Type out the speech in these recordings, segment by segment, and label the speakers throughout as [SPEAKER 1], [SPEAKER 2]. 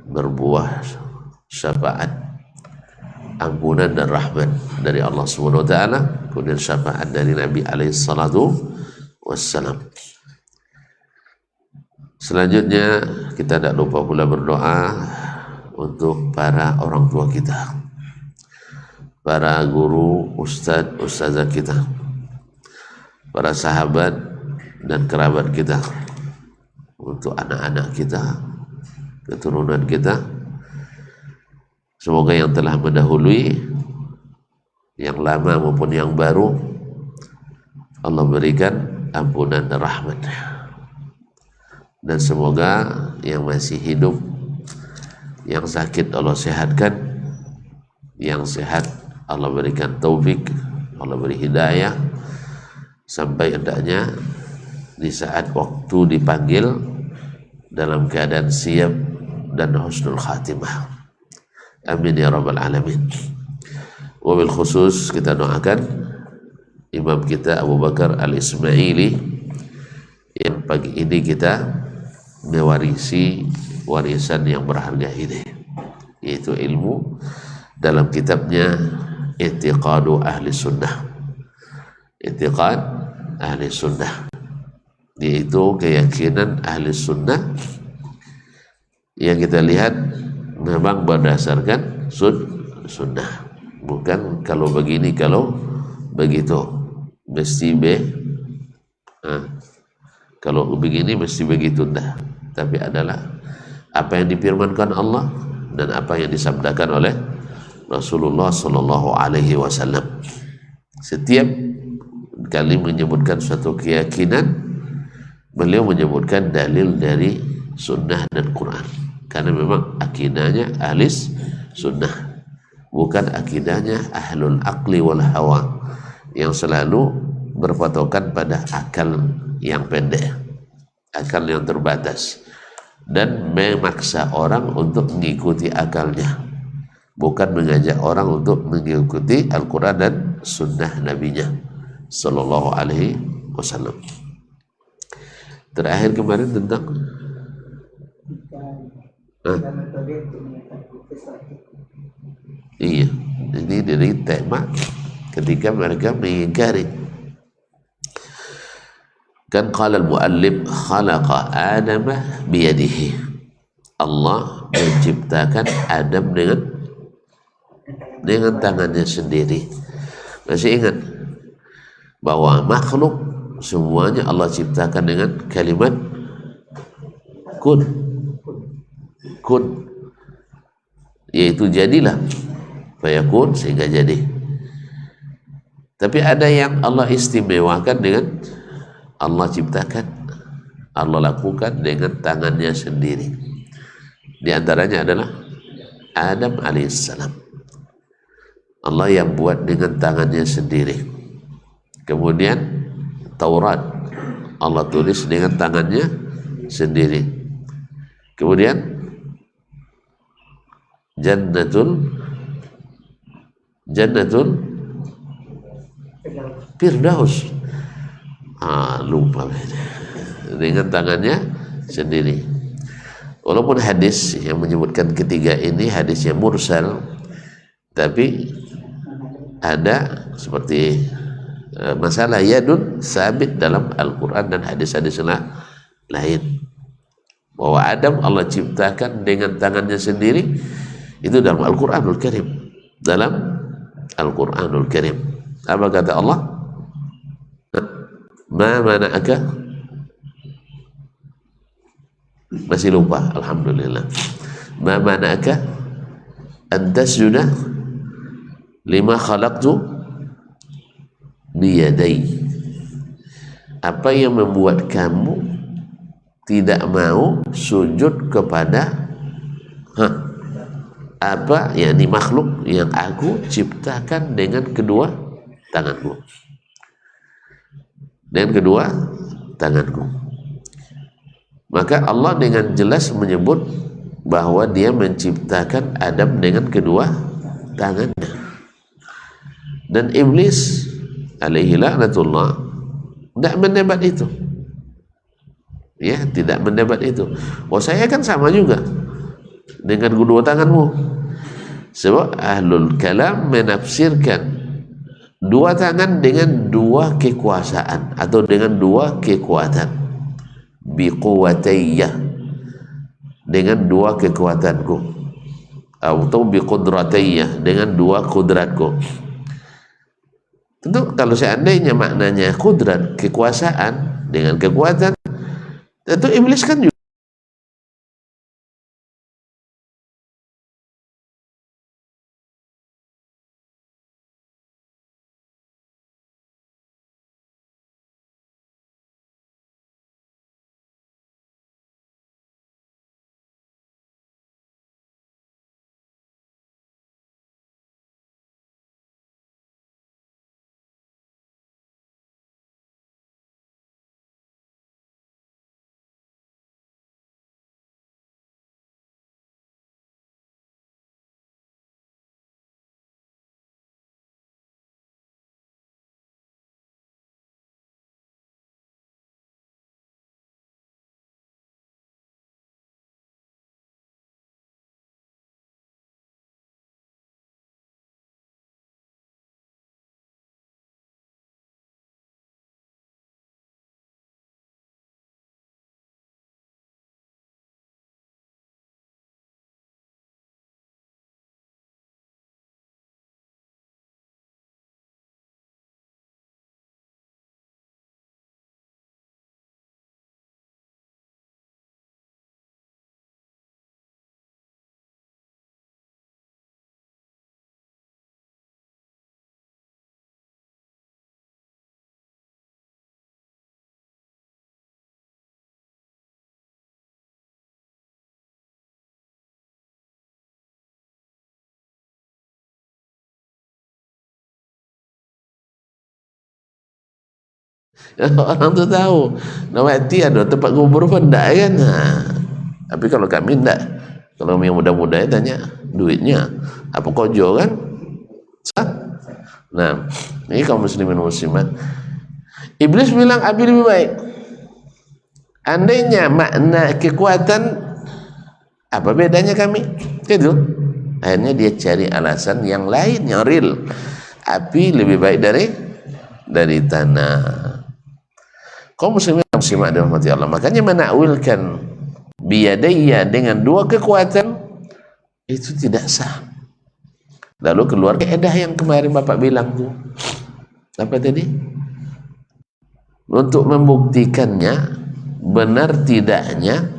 [SPEAKER 1] berbuah syafaat ampunan dan rahmat dari Allah Subhanahu wa taala, kemudian syafaat dari Nabi alaihi salatu wassalam. Selanjutnya kita tidak lupa pula berdoa untuk para orang tua kita, para guru, ustazah kita, para sahabat dan kerabat kita, untuk anak-anak kita, keturunan kita. Semoga yang telah mendahului, yang lama maupun yang baru, Allah berikan ampunan dan rahmat. Dan semoga yang masih hidup, yang sakit Allah sehatkan, yang sehat Allah berikan taufik, Allah beri hidayah, sampai hendaknya di saat waktu dipanggil dalam keadaan siap dan husnul khatimah. Amin ya rabbal alamin. Wabil khusus kita doakan imam kita Abu Bakar Al-Ismaili yang pagi ini kita mewarisi warisan yang berharga ini, yaitu ilmu dalam kitabnya I'tiqadu Ahli Sunnah. I'tiqad Ahli Sunnah, yaitu keyakinan Ahli Sunnah yang kita lihat memang berdasarkan sunnah, bukan kalau begini kalau begitu mesti kalau begini mesti begitu, dah. Tapi adalah apa yang difirmankan Allah dan apa yang disabdakan oleh Rasulullah Sallallahu Alaihi Wasallam. Setiap kali menyebutkan suatu keyakinan, beliau menyebutkan dalil dari sunnah dan Quran, karena memang akidahnya ahlis sunnah, bukan akidahnya ahlul aqli wal hawa yang selalu berpatokan pada akal yang pendek, akal yang terbatas, dan memaksa orang untuk mengikuti akalnya, bukan mengajak orang untuk mengikuti Al-Quran dan sunnah Nabi-Nya Sallallahu Alaihi Wasallam. Terakhir kemarin tentang iya, ini dari tema ketika mereka mengingkari. Kan qala al-muallif khalaqa Adama biyadihi, Allah menciptakan Adam dengan tangannya sendiri. Masih ingat bahwa makhluk semuanya Allah ciptakan dengan kalimat kun, yaitu jadilah, fayakun, sehingga jadi. Tapi ada yang Allah istimewakan dengan Allah ciptakan, Allah lakukan dengan tangannya sendiri. Di antaranya adalah Adam alaihissalam, Allah yang buat dengan tangannya sendiri. Kemudian Taurat Allah tulis dengan tangannya sendiri. Kemudian Jannatul Firdaus, lupa dengan tangannya sendiri. Walaupun hadis yang menyebutkan ketiga ini hadis yang mursal, tapi ada seperti masalah yadun sabit dalam Al-Quran dan hadis-hadis lain, bahwa Adam Allah ciptakan dengan tangannya sendiri. Itu dalam Al-Quranul Karim. Dalam Al-Quranul Karim apa kata Allah? Ma mana'aka, masih lupa, alhamdulillah. Ma mana'aka an tasjuda lima khalaqtu biyadai, apa yang membuat kamu tidak mau sujud kepada apa yakni makhluk yang aku ciptakan dengan kedua tanganku, dengan kedua tanganku. Maka Allah dengan jelas menyebut bahwa dia menciptakan Adam dengan kedua tangannya. Dan iblis alaihi laknatullah tidak mendebat itu, ya, tidak mendebat itu. Oh, saya kan sama juga, dengan kedua tanganmu. Sebab ahlul kalam menafsirkan dua tangan dengan dua kekuasaan atau dengan dua kekuatan. Biquwatayya, dengan dua kekuatanku, atau biqudratayya, dengan dua kudratku. Tentu kalau seandainya maknanya kudrat, kekuasaan dengan kekuatan, tentu iblis kan juga orang tu tahu nak mati ada tempat kubur pun tak kan. Tapi kalau kami tak, kalau yang muda-muda tanya duitnya apa kojo kan. Nah, ini kaum muslimin muslimat, iblis bilang Abi lebih baik. Andainya makna kekuatan, apa bedanya kami? Itu akhirnya dia cari alasan yang lain, yang real. Api lebih baik dari tanah. Kaum muslimin muslimat dan mati Allah, makanya menakwilkan biyadayya dengan dua kekuatan itu tidak sah. Lalu keluar kaidah yang kemarin Bapak bilang tuh, apa tadi? Untuk membuktikannya benar tidaknya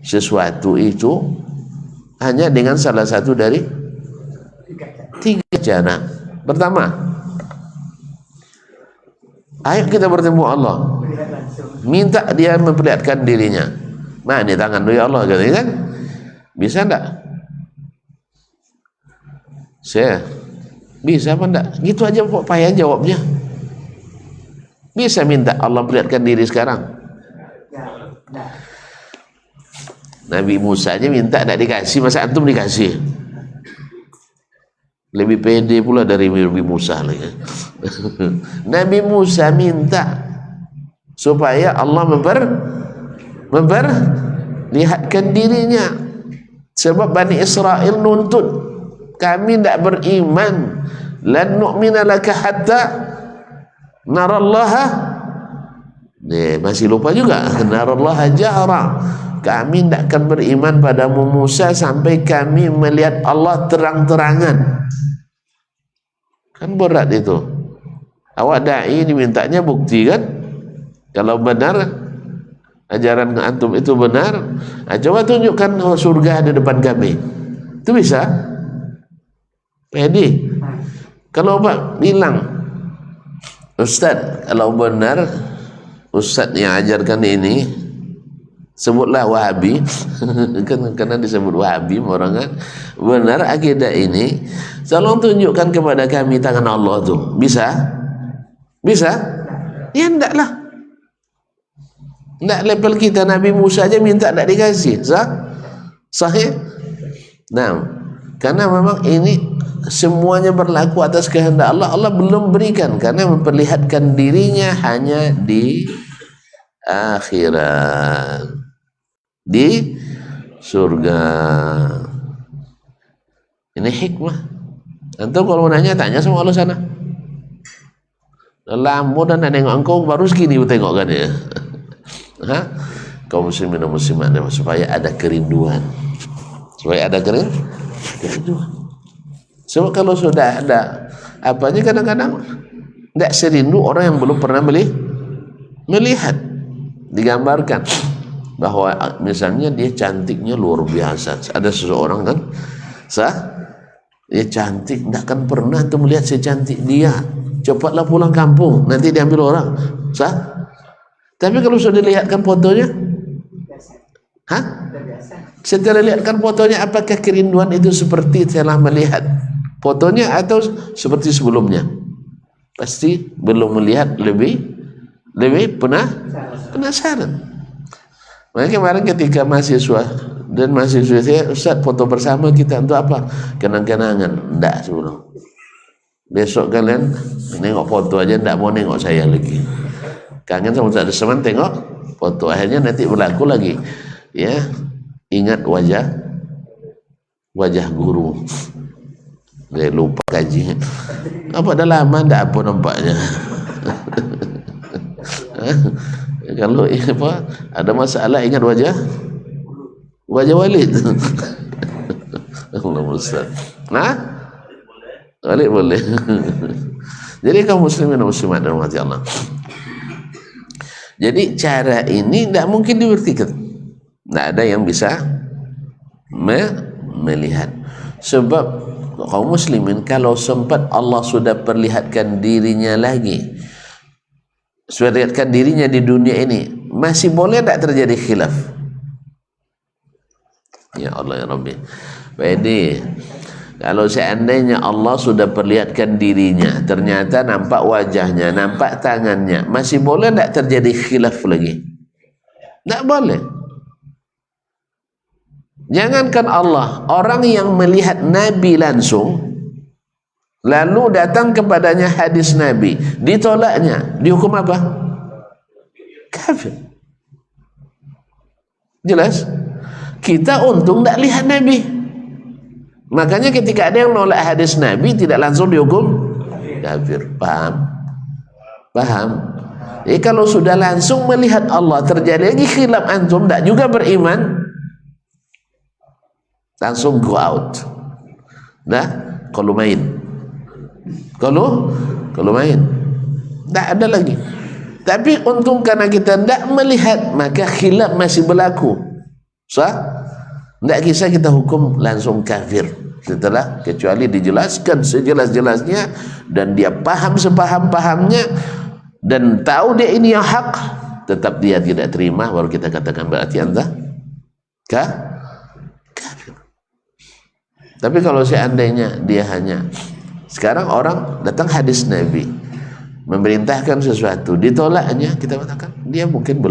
[SPEAKER 1] sesuatu itu hanya dengan salah satu dari tiga cara. Pertama, ayo kita bertemu Allah, minta dia memperlihatkan dirinya. Nah, ini tangan ya Allah, kan? Bisa enggak? Saya bisa apa enggak? Gitu aja kok payah jawabnya. Bisa minta Allah perlihatkan diri sekarang? Nabi Musa aja minta enggak dikasih, masa antum dikasih? Lebih pede pula dari Nabi Musa lagi. Nabi Musa minta supaya Allah memperlihatkan dirinya. Sebab Bani Israel nuntut, kami tidak beriman, lan nu'mina laka hatta narallaha. Masih lupa juga, narallaha jahra. Kami tidak akan beriman padamu Musa sampai kami melihat Allah terang-terangan. Kan berat itu. Awak da'i dimintanya bukti kan? Kalau benar ajaran antum itu benar, coba tunjukkan surga ada depan kami. Itu bisa? Pede. Kalau Pak bilang, Ustaz, kalau benar Ustaz yang ajarkan ini, sebutlah Wahabi. Kan karena disebut Wahabi orang kan, benar akidah ini, tolong tunjukkan kepada kami tangan Allah tuh. Bisa? Bisa? Ya enggak lah. Enggak level kita. Nabi Musa aja minta enggak dikasih. Sahih? Nah, karena memang ini semuanya berlaku atas kehendak Allah. Allah belum berikan karena memperlihatkan dirinya hanya di akhirat. Di surga. Ini hikmah. Antum kalau mau nanya, tanya sama Allah sana. Lama dan nengok engkau baru segini tengok kan ya. Hah? Kaum muslimin dan muslimat, supaya ada kerinduan. Supaya ada kerinduan. Sebab kalau sudah ada apanya, kadang-kadang tidak serindu orang yang belum pernah melihat. Digambarkan bahwa misalnya dia cantiknya luar biasa. Ada seseorang kan, dia cantik, tidak akan pernah tuh melihat secantik dia. Cepatlah pulang kampung, nanti diambil orang. Tapi kalau sudah dilihatkan fotonya, setelah lihatkan fotonya, apakah kerinduan itu seperti setelah melihat fotonya atau seperti sebelumnya? Pasti belum melihat, lebih penasaran. Makanya kemarin ketika mahasiswa dan mahasiswa saya, Ustaz, foto bersama kita untuk apa? Kenang-kenangan. Enggak, sebelum. Besok kalian nengok foto aja, enggak mau nengok saya lagi. Kangen sama Ustaz Desman, tengok foto. Akhirnya nanti berlaku lagi. Ya, ingat wajah guru. Saya lupa kajian. Apa dah lama enggak apa nampaknya. Kalau apa ada masalah, ingat wajah Walid. Allah Ustaz. Walid boleh. Jadi kaum muslimin dan muslimat dan rahmati Allah. Jadi cara ini tidak mungkin dibuktikan. Tidak ada yang bisa melihat. Sebab kaum muslimin kalau sempat Allah sudah perlihatkan dirinya lagi, sudah lihatkan dirinya di dunia ini, masih boleh tak terjadi khilaf? Ya Allah ya Rabbi. Jadi kalau seandainya Allah sudah perlihatkan dirinya, ternyata nampak wajahnya, nampak tangannya, masih boleh tak terjadi khilaf lagi? Tak boleh. Jangankan Allah, orang yang melihat Nabi langsung lalu datang kepadanya hadis Nabi, ditolaknya, dihukum apa? Kafir. Jelas? Kita untung tak lihat Nabi. Makanya ketika ada yang nolak hadis Nabi, tidak langsung dihukum kafir. Paham? Jadi kalau sudah langsung melihat Allah, terjadi lagi khilaf, antum tak juga beriman, langsung go out. Kalau main tak ada lagi. Tapi untung karena kita tidak melihat, maka khilaf masih berlaku. Tidak bisa kita hukum langsung kafir setelah, kecuali dijelaskan sejelas-jelasnya dan dia paham sepaham-pahamnya dan tahu dia ini yang hak, tetap dia tidak terima, baru kita katakan berarti anda kafir. Tapi kalau seandainya dia hanya, sekarang orang datang hadis Nabi memerintahkan sesuatu, ditolaknya, kita katakan dia mungkin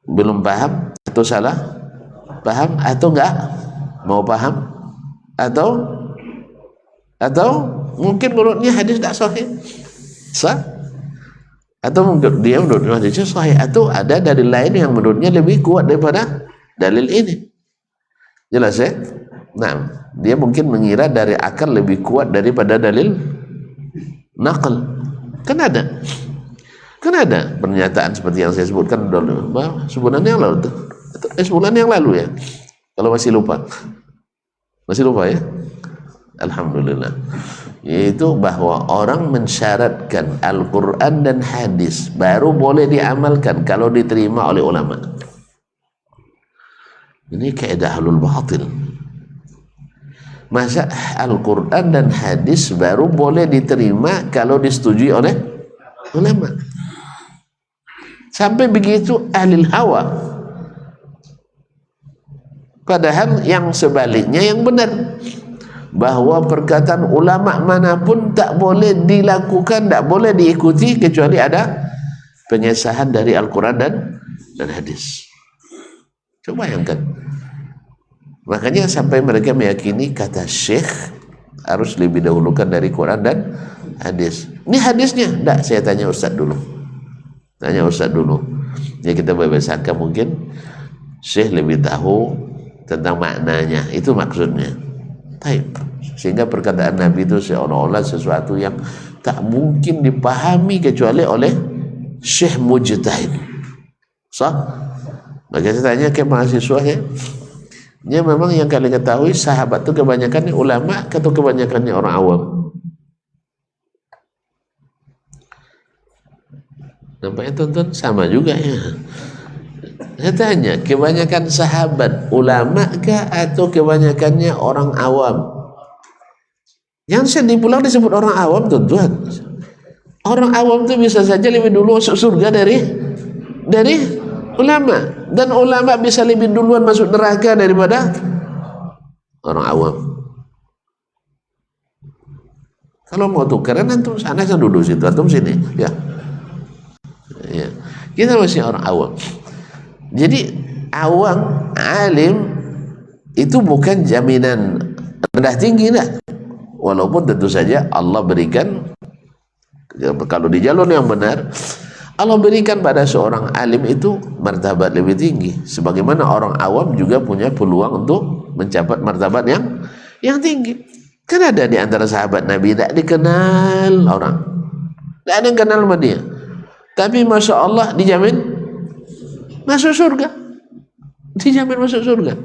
[SPEAKER 1] belum paham, atau salah paham, atau enggak mau paham, atau mungkin menurutnya hadis tidak sahih, atau mungkin dia menurutnya hadisnya sahih, atau ada dalil lain yang menurutnya lebih kuat daripada dalil ini. Jelas ya? Nah, dia mungkin mengira dari akal lebih kuat daripada dalil naql. Kan ada pernyataan seperti yang saya sebutkan dulu, sebulan yang lalu sebulan yang lalu ya, kalau masih lupa ya, alhamdulillah, yaitu bahwa orang mensyaratkan Al-Quran dan hadis baru boleh diamalkan kalau diterima oleh ulama. Ini kaidah ahlul batil. Masa Al-Quran dan hadis baru boleh diterima kalau disetujui oleh ulama? Sampai begitu ahli hawa. Padahal yang sebaliknya yang benar, bahwa perkataan ulama manapun tak boleh dilakukan, tak boleh diikuti kecuali ada pengesahan dari Al-Quran dan hadis. Coba bayangkan. Makanya sampai mereka meyakini kata Syekh harus lebih dahulukan dari Quran dan hadis. Ini hadisnya? Tidak, saya tanya Ustaz dulu. Ya kita berbesarkan mungkin Syekh lebih tahu tentang maknanya, itu maksudnya. Taib. Sehingga perkataan Nabi itu seolah-olah sesuatu yang tak mungkin dipahami kecuali oleh Syekh Mujtahid. Sah? Maka saya tanya ke mahasiswa ya, dia memang yang kalian ketahui sahabat itu kebanyakannya ulama atau kebanyakannya orang awam? Nampaknya tonton sama juga ya. Saya tanya, kebanyakan sahabat ulama kah atau kebanyakannya orang awam? Yang sedih pulang disebut orang awam, tuan-tuan. Orang awam itu bisa saja lebih dulu masuk surga dari ulama, dan ulama bisa lebih duluan masuk neraka daripada orang awam. Kalau mau tukeran antum sana, saya duduk situ, antum sini, ya. Ya. Kita masih orang awam. Jadi awam, alim itu bukan jaminan rendah tinggi, enggak. Walaupun tentu saja Allah berikan, kalau di jalur yang benar, Allah berikan pada seorang alim itu martabat lebih tinggi, sebagaimana orang awam juga punya peluang untuk mencapai martabat yang tinggi. Kan ada di antara sahabat Nabi tidak dikenal orang, tidak ada yang kenal sama dia, tapi masya Allah dijamin masuk surga, dijamin masuk surga.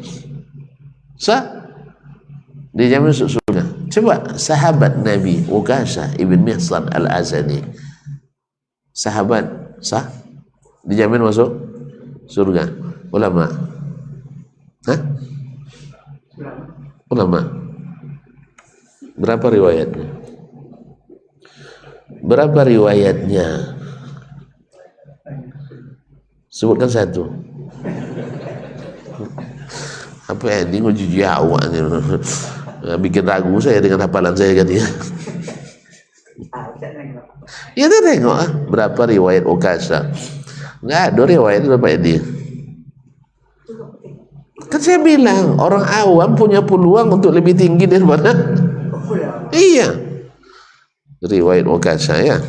[SPEAKER 1] Dijamin masuk surga. Coba sahabat Nabi Uqasha ibn Mihsan al-Azani, sahabat sah, dijamin masuk surga. Ulama, hah? Ulama. Berapa riwayatnya? Berapa riwayatnya? Sebutkan satu. Apa ya? Ini nguji awak nih. Bikin ragu saya dengan hafalan saya kan ya. Ya dia tengok berapa riwayat Uqasha. Nggak ada riwayat berapa dia. Kan saya bilang orang awam punya peluang untuk lebih tinggi daripada. Iya. Riwayat Uqasha ya.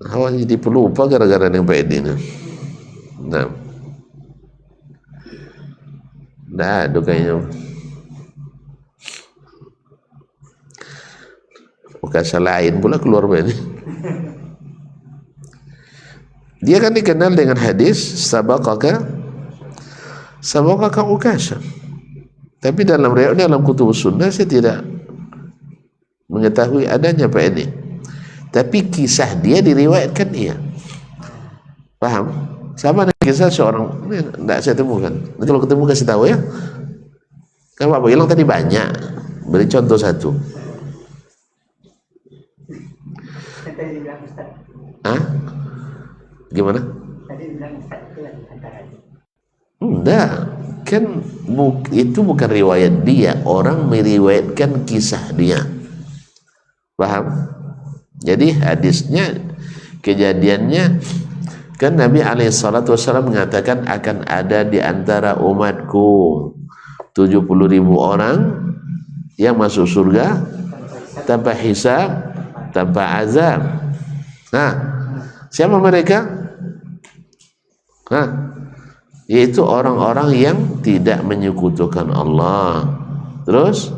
[SPEAKER 1] Awak jadi pelupa gara-gara yang Pak Edi nih. Nah. Nggak ada kayaknya. Uqasha lain pula keluar ini. Dia kan dikenal dengan hadis sabaqaka Uqasha. Tapi dalam riwayat dalam kutubus sunnah saya tidak mengetahui adanya Pak ini. Tapi kisah dia diriwayatkan dia. Paham? Sama dengan kisah seorang, ini tidak saya temukan. Nanti kalau ketemu kasih tahu ya. Kan Bapak bilang tadi banyak. Beri contoh satu. Hah? Gimana? Enggak. Kan itu bukan riwayat dia. Orang meriwayatkan kisah dia. Paham? Jadi hadisnya, kejadiannya, kan Nabi SAW mengatakan akan ada di antara umatku 70.000 orang yang masuk surga tanpa hisab, tanpa azab. Nah, siapa mereka? Yaitu orang-orang yang tidak menyekutukan Allah, terus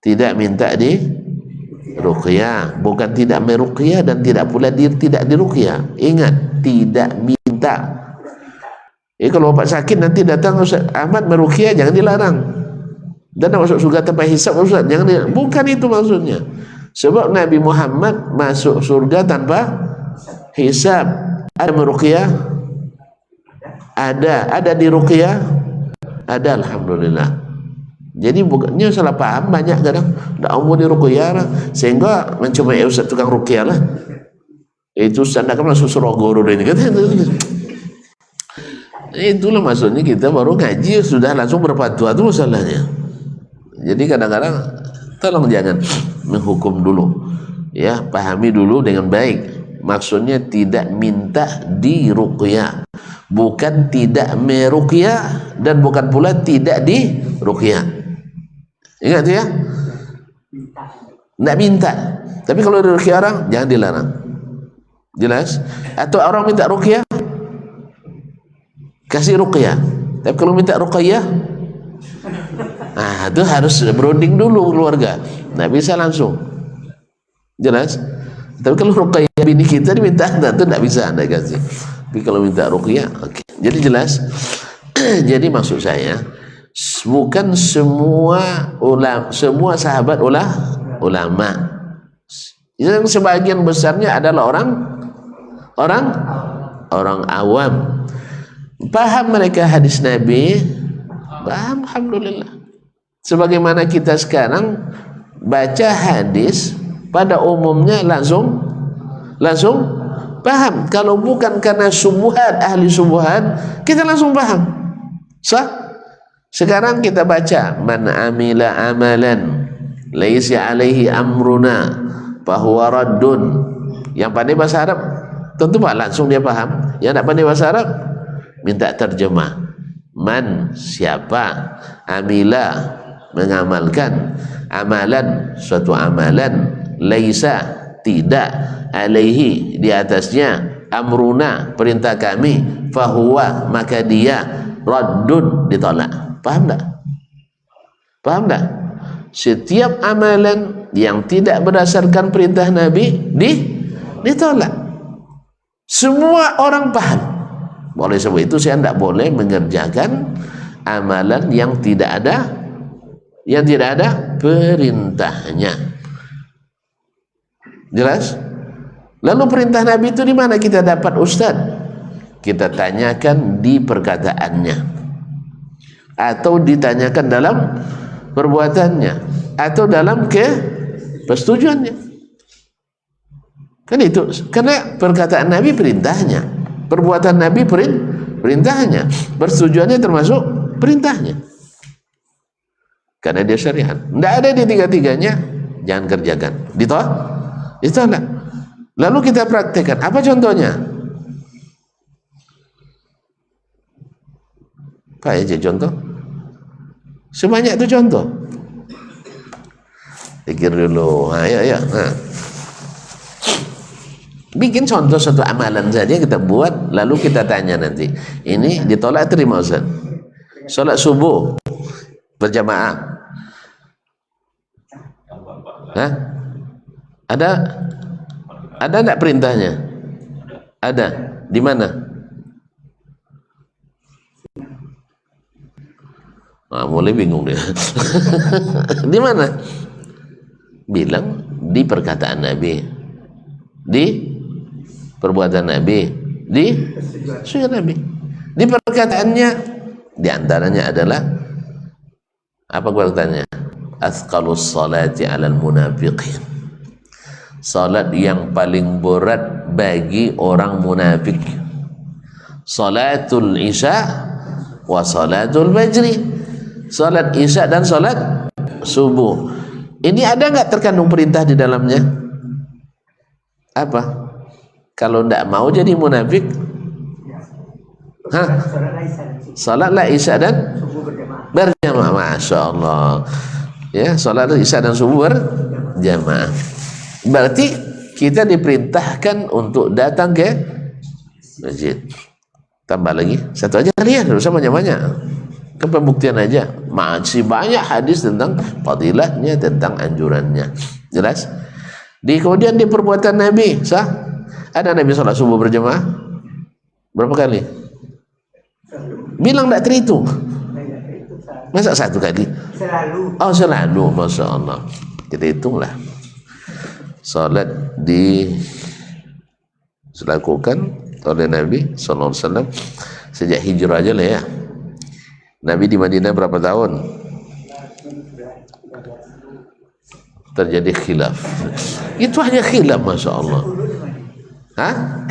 [SPEAKER 1] tidak minta di ruqyah, bukan tidak meruqyah dan tidak pula tidak diruqyah. Ingat, tidak minta. Kalau bapak sakit nanti datang Ustaz Ahmad meruqyah, jangan dilarang. Dan masuk surga tanpa hisab Ustaz, jangan dilarang. Bukan itu maksudnya. Sebab Nabi Muhammad masuk surga tanpa hisab. Ada meruqyah? Ada di ruqyah? Ada, alhamdulillah. Jadi bukannya salah paham banyak kadang. Tak mau di ruqyah lah, sehingga mencoba Ustaz tukang ruqyah lah. Itu Ustaz kan masuk surga guru ini kata. Itulah maksudnya kita baru ngaji sudah langsung berfatwa, itu masalahnya. Jadi kadang-kadang tolong jangan menghukum dulu. Ya, pahami dulu dengan baik. Maksudnya tidak minta di ruqyah, bukan tidak meruqyah, dan bukan pula tidak di ruqyah. Ingat tu ya? Tidak minta. Tapi kalau di ruqyah orang, jangan dilarang. Jelas? Atau orang minta ruqyah, kasih ruqyah. Tapi kalau minta ruqyah, itu harus berunding dulu keluarga, nggak bisa langsung. Jelas? Tapi kalau ruqyah bini kita diminta, itu nggak bisa anda kasih. Tapi kalau minta ruqyah, oke. Jadi jelas. Jadi maksud saya, bukan semua sahabat ulama. Yang sebagian besarnya adalah orang awam. Paham mereka hadis Nabi? Paham, alhamdulillah. Sebagaimana kita sekarang baca hadis pada umumnya langsung paham. Kalau bukan karena subuhat, ahli subuhat, kita langsung paham. Sah? Sekarang kita baca man amila amalan laisa alaihi amruna fahuwa raddun. Yang pandai bahasa Arab tentu Pak langsung dia paham. Yang tak pandai bahasa Arab minta terjemah. Man siapa, amila mengamalkan, amalan suatu amalan, laisa tidak, alaihi di atasnya, amruna perintah kami, fahuwa maka dia, raddun ditolak. Paham tak? Paham tak? Setiap amalan yang tidak berdasarkan perintah Nabi ditolak. Semua orang paham. Oleh sebab itu saya tidak boleh mengerjakan amalan yang tidak ada perintahnya. Jelas? Lalu perintah Nabi itu di mana kita dapat, Ustaz? Kita tanyakan di perkataannya, atau ditanyakan dalam perbuatannya, atau dalam persetujuannya. Kan itu, karena perkataan Nabi perintahnya, perbuatan Nabi perintahnya, persetujuannya termasuk perintahnya. Karena dia syariat. Tidak ada di tiga-tiganya, jangan kerjakan. Ditolak. Lalu kita praktekkan. Apa contohnya? Pak aja contoh. Sebanyak itu contoh. Pikir dulu. Ayo. Bikin contoh satu amalan saja kita buat, lalu kita tanya nanti. Ini ditolak terima Ustaz. Salat subuh berjamaah. Hah? Ada enggak perintahnya? Ada. Di mana? Mulai bingung dia. Di mana? Bilang di perkataan Nabi, di perbuatan Nabi, di sunnah Nabi. Di perkataannya, di antaranya adalah apa perkataannya? Athqalus salati 'alal munafiqin. Salat yang paling berat bagi orang munafik. Salatul isya wa salatul fajri. Salat isya dan salat subuh. Ini ada enggak terkandung perintah di dalamnya? Apa? Kalau tidak mau jadi munafik, salatlah isya dan berjamaah. Masya Allah. Ya, salat isya dan subuh berjamaah. Berarti kita diperintahkan untuk datang ke masjid. Tambah lagi satu aja kalian, harus banyak-banyak. Ke pembuktian aja. Masih banyak hadis tentang fadilahnya, tentang anjurannya. Jelas? Kemudian di perbuatan Nabi, sah? Ada Nabi salat subuh berjamaah? Berapa kali? Bilang tidak terhitung. Masa satu kali? Selalu. Oh selalu, Masya Allah. Kita hitunglah. Salat dilakukan oleh Nabi SAW sejak hijrah aja lah ya. Nabi di Madinah berapa tahun? Terjadi khilaf. Itu hanya khilaf, Masya Allah. Hah?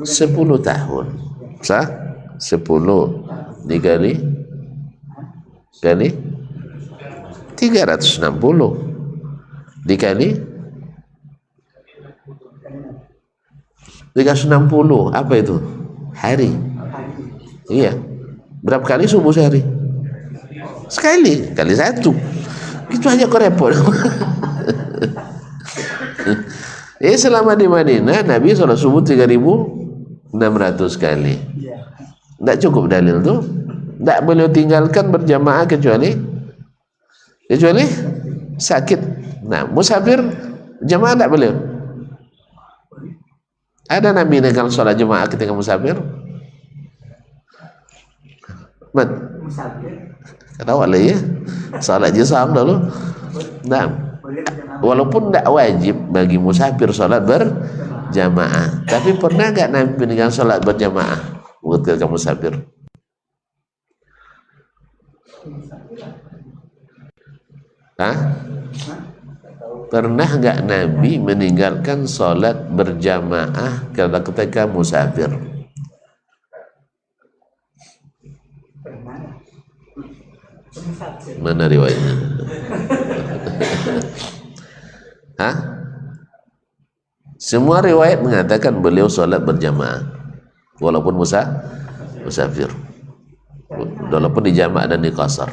[SPEAKER 1] 10 tahun. Sah? 10 dikali 360 dikali 360 apa itu? Hari. Iya. Berapa kali subuh sehari? Sekali, kali satu. Itu aja kok repot. Selama di Madinah Nabi sholat subuh 3.600 kali. Tidak cukup dalil tuh. Tidak beliau tinggalkan berjamaah kecuali sakit. Nah, musafir jamaah tidak beliau. Ada Nabi meninggalkan sholat jamaah ketika musafir? Mat? Tahu lah ya. Sholat jamaah dulu. Nah, walaupun tidak wajib bagi musafir sholat berjamaah, tapi pernah nggak Nabi meninggalkan sholat berjamaah ketika musafir? Hah? Pernah nggak Nabi meninggalkan sholat berjamaah ketika musafir? Mana riwayatnya? Hah? Semua riwayat mengatakan beliau sholat berjamaah walaupun musafir, walaupun di jamaah dan di qasar.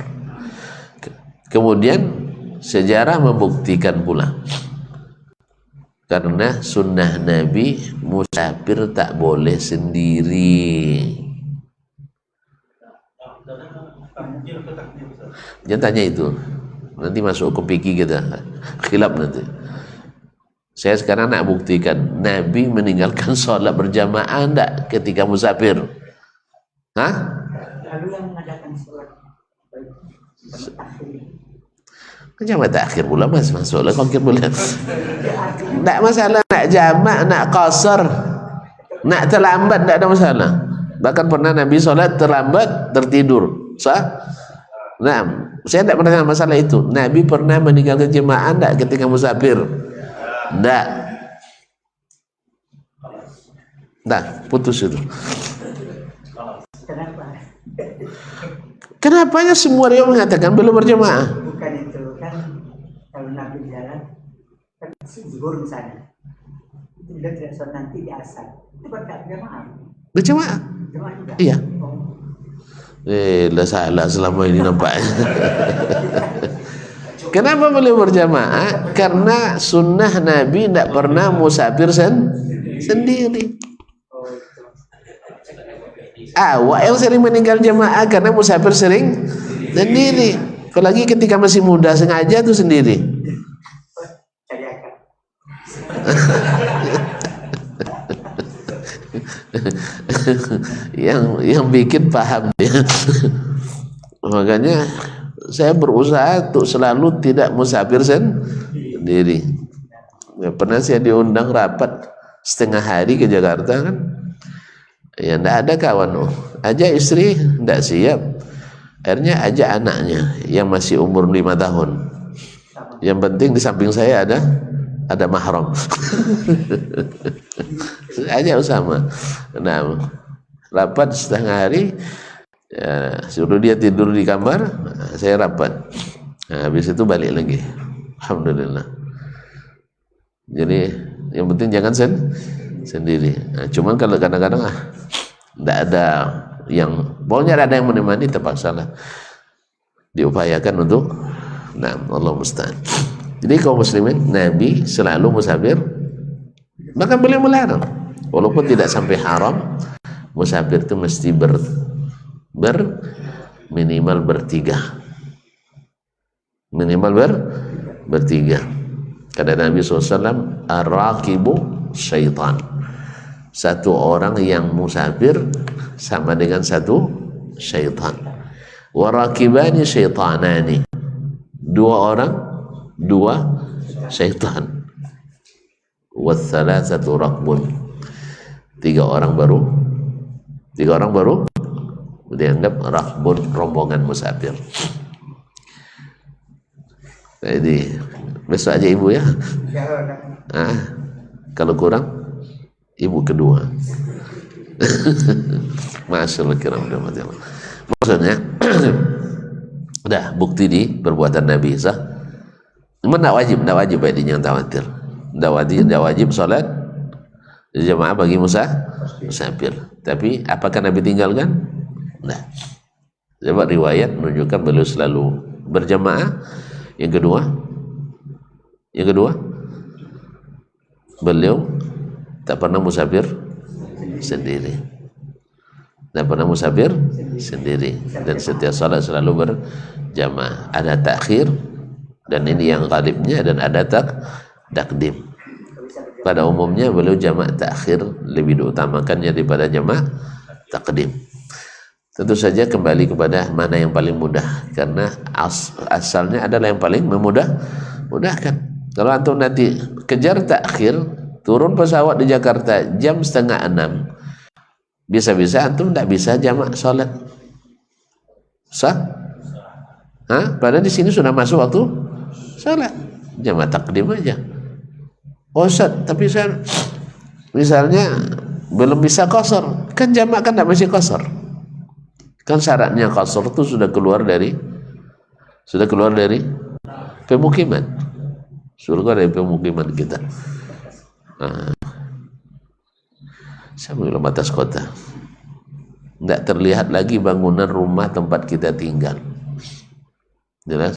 [SPEAKER 1] Kemudian sejarah membuktikan pula, karena sunnah Nabi musafir tak boleh sendiri. Jangan tanya itu, nanti masuk ke fikih kita, khilaf nanti. Saya sekarang nak buktikan Nabi meninggalkan sholat berjamaah enggak ketika musafir. Hah?
[SPEAKER 2] Lalu yang mengadakan sholat
[SPEAKER 1] Jamak takhir pula masuklah kongkir pula. Tak masalah nak jamak, nak qasar, nak terlambat tak ada masalah. Bahkan pernah Nabi sholat terlambat, tertidur. Sah? Nah, saya tak pernah masalah itu. Nabi pernah meninggalkan jemaah tak ketika musafir? Tak. Tak, putus itu. Kenapanya semua dia mengatakan belum berjemaah?
[SPEAKER 2] Bukan itu kan, kalau Nabi jalan kan zuhur misalnya, itu dia tidak sholat nanti di asar, itu kan tak berjamaah.
[SPEAKER 1] Berjemaah?
[SPEAKER 2] Jemaah juga.
[SPEAKER 1] Iya. Dah salah selama ini nampaknya. Kenapa beliau berjamaah? Karena sunnah Nabi tidak pernah musafir sendiri. Yang sering meninggal jamaah karena musafir sering sendiri. Apalagi ketika masih muda sengaja tuh sendiri. yang bikin paham dia. Makanya saya berusaha untuk selalu tidak musafir sendiri. Pernah saya diundang rapat setengah hari ke Jakarta kan. Ya enggak ada kawan, ajak istri enggak siap. Akhirnya ajak anaknya yang masih umur 5 tahun. Yang penting di samping saya ada mahram. Ajak Usama. Nah, rapat setengah hari, ya, suruh dia tidur di kamar, saya rapat. Nah, habis itu balik lagi. Alhamdulillah. Jadi yang penting jangan sendiri. Nah, cuman kalau kadang-kadang tidak ada yang, pokoknya ada yang menemani, terpaksalah diupayakan untuk. Nah, Allah musta'an. Jadi kaum muslimin, Nabi selalu musafir, bahkan beliau melarang, walaupun tidak sampai haram, musafir itu mesti minimal bertiga, bertiga. Kata Nabi SAW, ar-raqibu syaitan. Satu orang yang musafir sama dengan satu syaitan. Warakibani syaitanani. Dua orang, dua syaitan. Wathalathatu rakbun. Tiga orang baru dianggap rakbun, rombongan musafir. Jadi besok aja ibu ya. Kalau kurang ibu kedua. Masyaallah kiram. Maksudnya udah bukti di perbuatan Nabi sah. Cuma tidak wajib baik jangan khawatir. Tidak wajib sholat jamaah bagi musafir. Tapi apakah Nabi tinggalkan? Nah, sebab riwayat menunjukkan beliau selalu berjamaah. Yang kedua, beliau tak pernah musafir sendiri. dan pernah musafir sendiri, dan setiap salat selalu berjamaah. Ada takhir, dan ini yang ghalibnya, dan ada takdim. Pada umumnya beliau jamak takhir lebih diutamakannya daripada jamak takdim. Tentu saja kembali kepada mana yang paling mudah, karena asalnya adalah yang paling mudahkan. Kalau antum nanti kejar takhir, turun pesawat di Jakarta jam 5:30, bisa-bisa antum tidak bisa jamak sholat. Sah? Hah? Padahal di sini sudah masuk waktu sholat, jamak takdim aja. Oh Ustaz, tapi saya misalnya belum bisa qasar, kan jamak kan tidak masih qasar. Kan syaratnya qasar itu sudah keluar dari pemukiman. Suruh dari pemukiman kita. Saya belum batas kota. Nggak terlihat lagi bangunan rumah tempat kita tinggal. Jelas?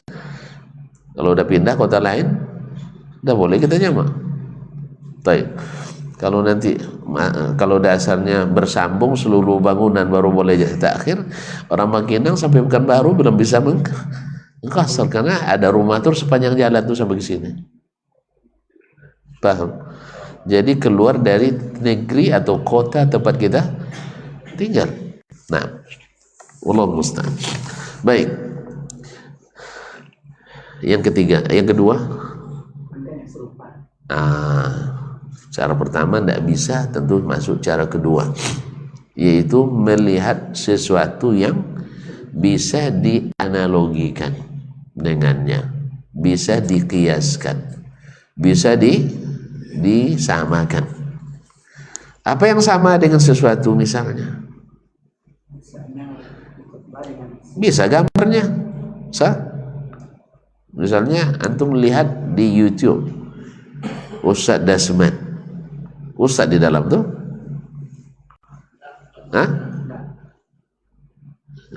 [SPEAKER 1] Kalau udah pindah kota lain, udah boleh kita jamak. Baik. Kalau nanti kalau dasarnya bersambung seluruh bangunan baru boleh jadi takhir, orang Makinang sampai Pekanbaru belum bisa mengqasar karena ada rumah tuh sepanjang jalan tuh sampai ke sini. Paham? Jadi keluar dari negeri atau kota tempat kita tinggal. Nah, wallahu musta'an. Baik. Yang kedua. Cara pertama tidak bisa, tentu masuk cara kedua, yaitu melihat sesuatu yang bisa dianalogikan dengannya, bisa dikiaskan, bisa disamakan. Apa yang sama dengan sesuatu misalnya? Bisa gambarnya, sah? Misalnya antum melihat di YouTube Ustadz Dasman, Ustadz di dalam tuh, hah?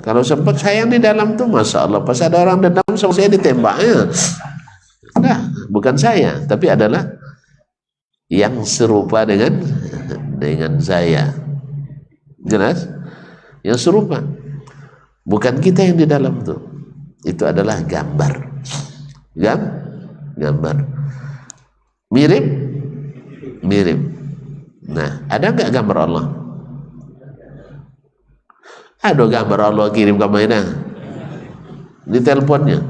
[SPEAKER 1] Kalau sempat saya yang di dalam tuh, masya Allah, pas ada orang dendam sama saya ditembaknya. Nah, bukan saya, tapi adalah yang serupa dengan saya. Jelas? Yang serupa. Bukan kita yang di dalam tuh. Itu adalah gambar. Gambar. Mirip. Nah, ada nggak gambar Allah? Ada gambar Allah kirim ke mana? Di teleponnya.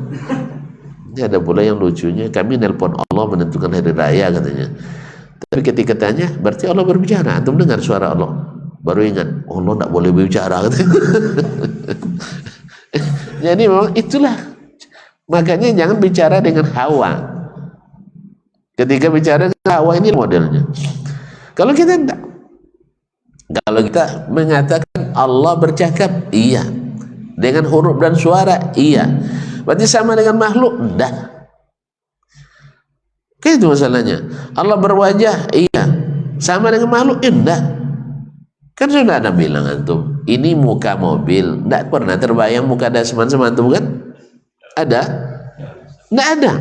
[SPEAKER 1] Ini ada pula yang lucunya, kami nelpon Allah menentukan hari raya katanya. Tapi ketika tanya, berarti Allah berbicara. Antum dengar suara Allah, baru ingat, Allah tidak boleh berbicara katanya. Jadi memang itulah. Makanya jangan bicara dengan hawa. Ketika bicara dengan hawa ini modelnya. Kalau kita tidak, kalau kita mengatakan Allah bercakap, iya. Dengan huruf dan suara, iya. Berarti sama dengan makhluk? Tidak. Kan itu masalahnya. Allah berwajah, iya. Sama dengan makhluk? Tidak. Kan sudah ada bilang antum, ini muka mobil. Tidak pernah terbayang muka dasman sama antum kan? Ada? Tidak ada.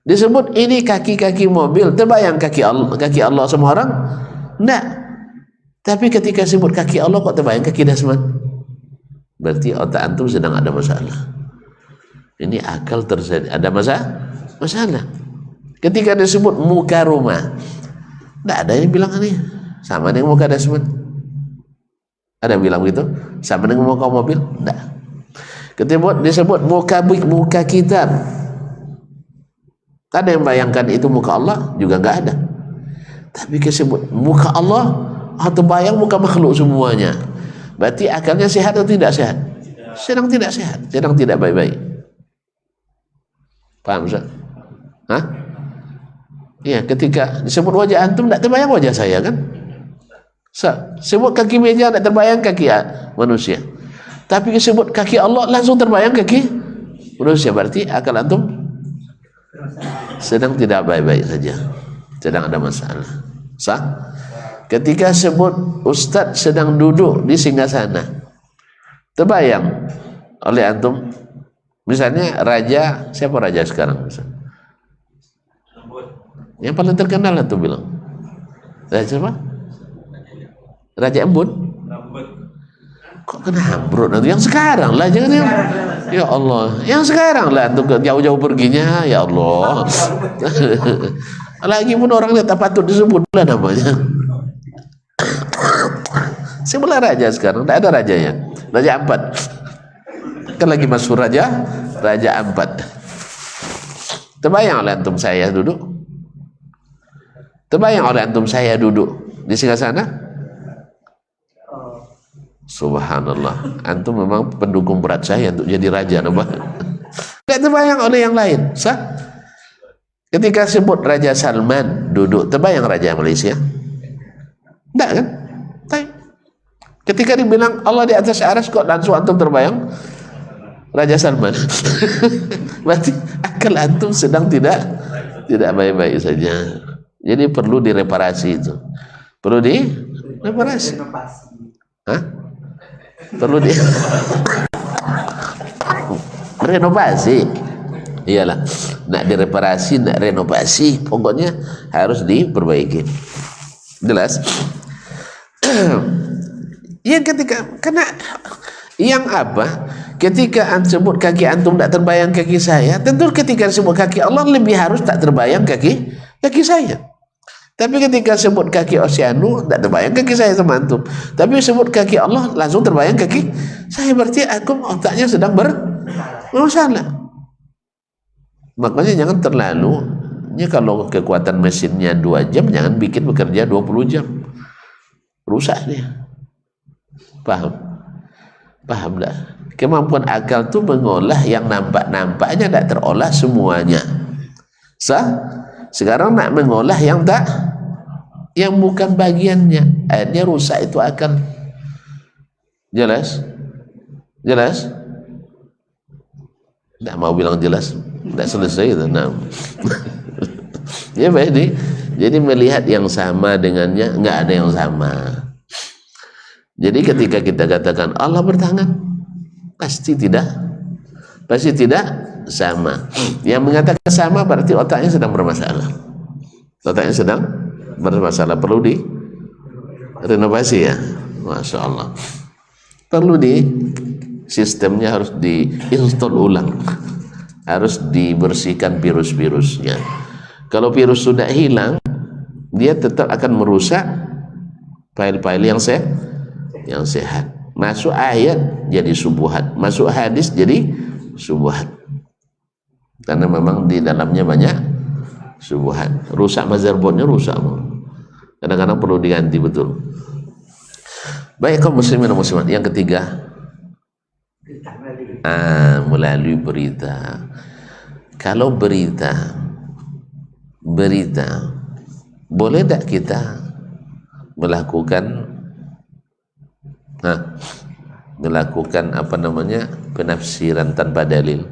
[SPEAKER 1] Disebut ini kaki-kaki mobil, terbayang kaki Allah semua orang? Tidak. Tapi ketika sebut kaki Allah kok terbayang kaki dasman? Berarti otak antum sedang ada masalah. Ini akal terjadi, ada masalah. Ketika disebut muka rumah, tidak ada yang bilang ini sama dengan muka dasman. Ada yang bilang begitu? Sama dengan muka mobil? Tidak. Ketika disebut muka kitab, ada yang bayangkan itu muka Allah? Juga nggak ada. Tapi disebut muka Allah, atau bayang muka makhluk semuanya. Berarti akalnya sehat atau tidak sehat? Sedang tidak sehat, sedang tidak baik-baik. Paham Ustaz? Hah? Iya, ketika disebut wajah antum tidak terbayang wajah saya kan? Sebut kaki meja tidak terbayang kaki manusia. Tapi disebut kaki Allah langsung terbayang kaki manusia. Berarti akal antum sedang tidak baik-baik saja, sedang ada masalah. Sah? Ketika sebut Ustadz sedang duduk di singgasana, terbayang oleh antum misalnya raja, siapa raja sekarang misalnya? Yang paling terkenal antum bilang raja siapa? Raja Embun. Kok kena hambrut? Yang sekarang lah, jangan yang ya Allah, yang sekarang lah untuk jauh-jauh perginya, ya Allah. Lagi pun orang lihat apa patut disebut lah namanya. Sebelah raja sekarang, tidak ada rajanya, Raja Ampat. Kan lagi masuk Raja Ampat. Terbayang oleh antum saya duduk? Terbayang oleh antum saya duduk di sebelah sana? Subhanallah, antum memang pendukung berat saya untuk jadi raja, nampak? Tidak terbayang oleh yang lain, sah? Ketika sebut Raja Salman duduk, terbayang Raja Malaysia? Tidak kan? Tidak. Ketika dibilang Allah di atas aras, kok langsung antum terbayang Raja Salman? Berarti akal antum sedang tidak baik-baik saja. Jadi perlu direparasi itu. Perlu direparasi. Hah? Perlu renovasi. Iyalah, nak direparasi, nak renovasi, pokoknya harus diperbaiki. Jelas? Yang ketika kena yang apa? Ketika sebut kaki antum tak terbayang kaki saya, tentu ketika sebut kaki Allah lebih harus tak terbayang kaki saya. Tapi ketika sebut kaki Oceanu tak terbayang kaki saya sama antum. Tapi sebut kaki Allah langsung terbayang kaki saya, berarti aku otaknya sedang bermasalah. Makanya jangan terlalu, ya kalau kekuatan mesinnya 2 jam, jangan bikin bekerja 20 jam. Rusak dia. Paham dah? Kemampuan akal itu mengolah yang nampak-nampaknya tidak terolah semuanya. Sekarang nak mengolah yang bukan bagiannya, akhirnya rusak itu akan. Jelas? Tidak mau bilang jelas, tidak selesai itu. Nah. Ya baik, jadi melihat yang sama dengannya nggak ada yang sama. Jadi ketika kita katakan Allah bertangan, pasti tidak sama. Yang mengatakan sama berarti otaknya sedang bermasalah. Perlu di renovasi ya, Masya Allah. Perlu sistemnya harus diinstal ulang, harus dibersihkan virus-virusnya. Kalau virus sudah hilang, dia tetap akan merusak file-file yang sehat. Masuk ayat jadi subuhat, masuk hadis jadi subuhat, karena memang di dalamnya banyak subuhat. Rusak motherboardnya, rusak. Kadang-kadang perlu diganti betul. Baik kaum muslimin dan muslimat, yang ketiga melalui berita. Kalau berita boleh tak kita melakukan apa namanya, penafsiran tanpa dalil?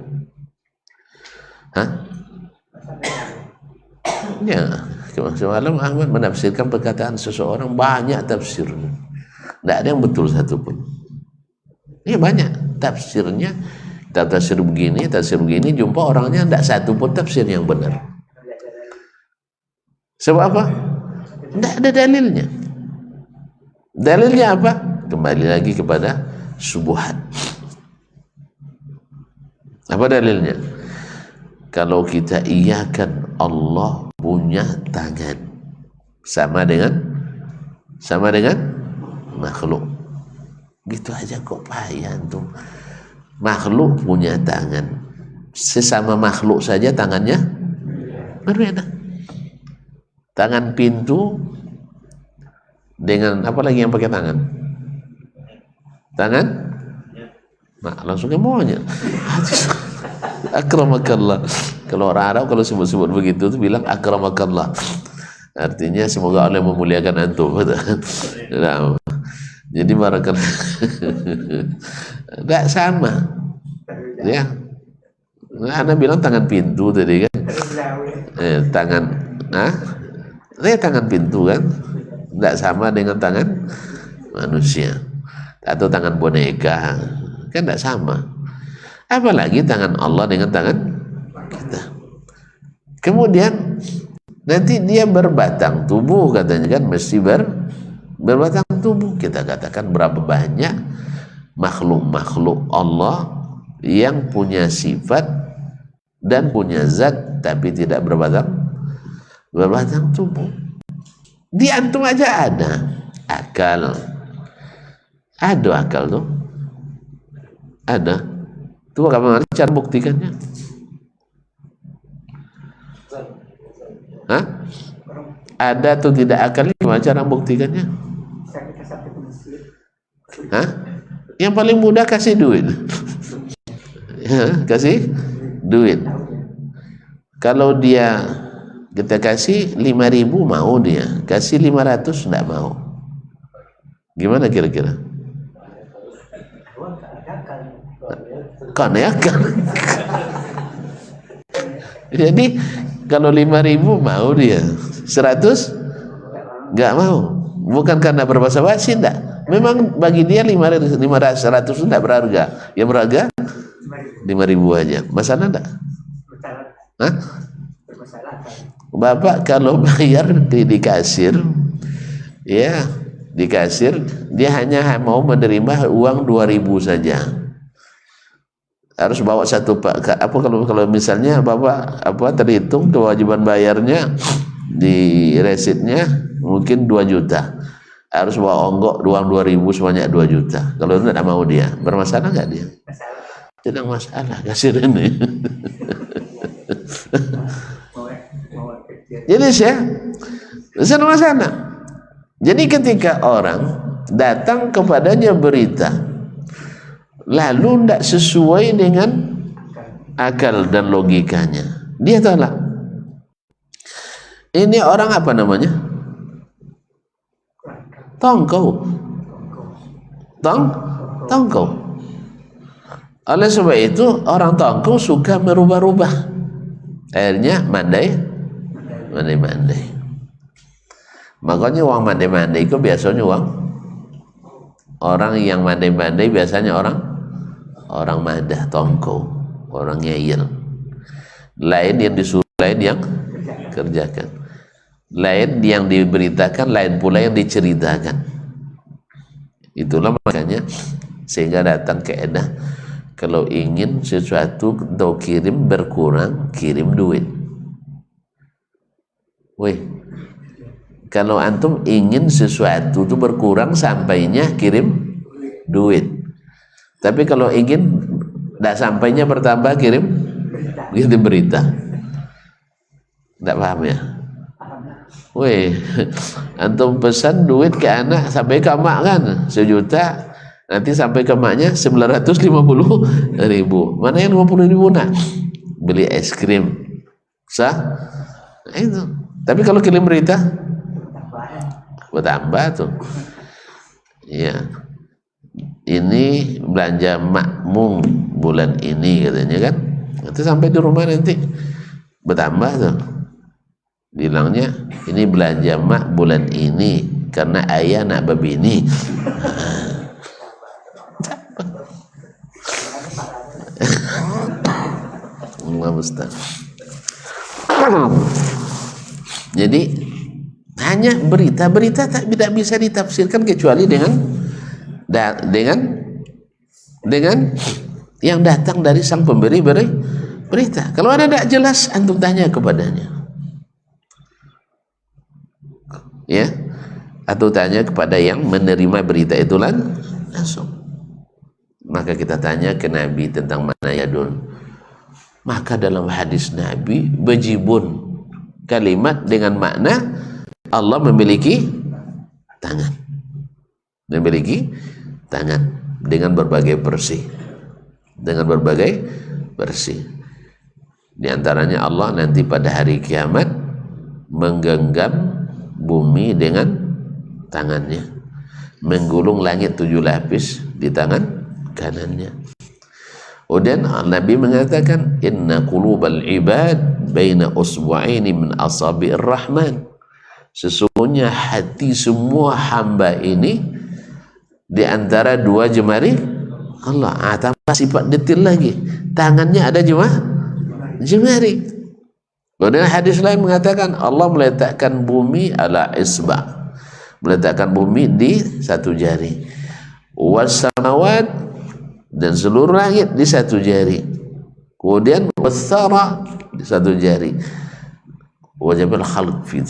[SPEAKER 1] Ya, semalam Ahmad menafsirkan perkataan seseorang, banyak tafsirnya, tidak ada yang betul satupun. Ini banyak tafsirnya, tafsir begini, jumpa orangnya tidak satu pun tafsir yang benar. Sebab apa? Tidak ada dalilnya. Dalilnya apa? Kembali lagi kepada subuhat. Apa dalilnya? Kalau kita iyakan Allah punya tangan, sama dengan makhluk. Gitu aja kok payah tuh. Makhluk punya tangan, sesama makhluk saja tangannya berbeda. Tangan pintu dengan apa lagi yang pakai tangan? Langsung monyet. Akramakallah. Kalau orang Arab kalau sebut-sebut begitu tuh bilang akramakallah. Artinya semoga Allah memuliakan antum. Nah, jadi barakallah. Tidak sama. Ya. Anda bilang tangan pintu tadi kan? Tangan pintu kan? Tidak sama dengan tangan manusia atau tangan boneka, kan tidak sama. Apalagi tangan Allah dengan tangan kita. Kemudian nanti dia berbatang tubuh, katanya kan mesti berbatang tubuh. Kita katakan berapa banyak makhluk-makhluk Allah yang punya sifat dan punya zat tapi tidak berbatang tubuh. Di antum aja ada akal. Ada akal tuh. Ada. Tuh bagaimana cara buktikannya? Hah? Ada atau tidak akal, gimana cara buktikannya? Hah? Yang paling mudah kasih duit. Ya, kasih duit. Kalau dia kita kasih 5.000 mau dia, kasih 500 enggak mau. Gimana kira-kira? Kan ya kan. Jadi kalau 5.000 mau dia, 100 enggak mau. Bukan karena berbahasa basi enggak. Memang bagi dia 100 enggak berharga. Yang berharga 5.000 aja. Masalah enggak? Hah? Bapak kalau bayar di kasir, ya di kasir dia hanya mau menerima uang 2.000 saja. Harus bawa satu pak. Apa kalau misalnya bapak terhitung kewajiban bayarnya di resitnya mungkin 2 juta. Harus bawa onggok uang 2.000 sebanyak 2 juta. Kalau tidak mau dia, bermasalah nggak dia? Tidak masalah kasir ini. Jadi sana. Jadi ketika orang datang kepadanya berita lalu tidak sesuai dengan akal dan logikanya, dia tolak. Ini orang apa namanya? Tongkau. Tongkau. Oleh sebab itu orang tongkau suka merubah-rubah. Akhirnya mandai. Makanya uang mandai-mandai itu biasanya uang orang yang mandai-mandai, biasanya orang madah, tongkau, orang ngeyel. Lain yang disuruh, lain yang kerjakan. Lain yang diberitakan, lain pula yang diceritakan. Itulah makanya sehingga datang keedah kalau ingin sesuatu atau kirim berkurang, kirim duit. Woi, kalau antum ingin sesuatu itu berkurang sampainya, kirim duit. Tapi kalau ingin tidak sampainya bertambah, kirim berita. Tidak paham ya? Woi, antum pesan duit ke anak sampai ke emak kan 1 juta, nanti sampai ke emaknya 950.000. Mana yang 50.000 nak? Beli es krim. Sah? Nah, itu. Tapi kalau kirim berita bertambah tuh. Ya. Ini belanja makmum bulan ini katanya kan. Nanti sampai di rumah nanti bertambah tuh. Bilangnya ini belanja mak bulan ini karena ayah nak babini. Allah musta'an. Jadi hanya berita tidak bisa ditafsirkan kecuali dengan yang datang dari sang pemberi berita. Kalau ada tidak jelas, antum tanya kepadanya. Ya, atau tanya kepada yang menerima berita itu langsung. Maka kita tanya ke Nabi tentang mana yadun. Maka dalam hadis Nabi bejibun, kalimat dengan makna Allah memiliki tangan, dengan berbagai versi, Di antaranya Allah nanti pada hari kiamat menggenggam bumi dengan tangannya, menggulung langit 7 lapis di tangan kanannya. Kemudian Nabi mengatakan inna qulubal ibad baina usbu'aini min asabi'ir rahman. Sesungguhnya hati semua hamba ini di antara 2 jemari Allah. Tambah sifat detail lagi, tangannya ada jemari. Kemudian hadis lain mengatakan Allah meletakkan bumi ala isba', meletakkan bumi di 1 jari. Was samawat dan seluruh langit di satu jari. Kemudian wathara di satu jari. Wajabil khalq fi,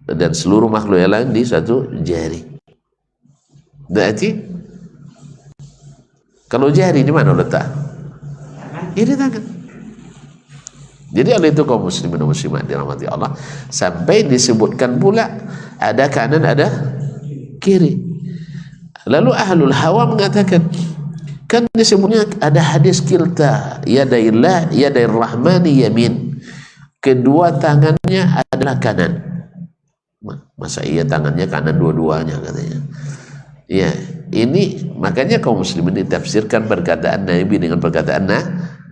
[SPEAKER 1] dan seluruh makhluk yang lain di satu jari. Berarti kalau jari di mana letak? Ini tangan. Jadi oleh itu kaum muslimin dan muslimat dirahmati Allah, sampai disebutkan pula ada kanan ada kiri. Lalu ahlul hawa mengatakan, kan disebutnya ada hadis kilta yadaillah yadair rahmani yamin, kedua tangannya adalah kanan. Masa iya tangannya kanan dua-duanya katanya. Ya, ini makanya kaum muslimin ditafsirkan perkataan Nabi dengan perkataan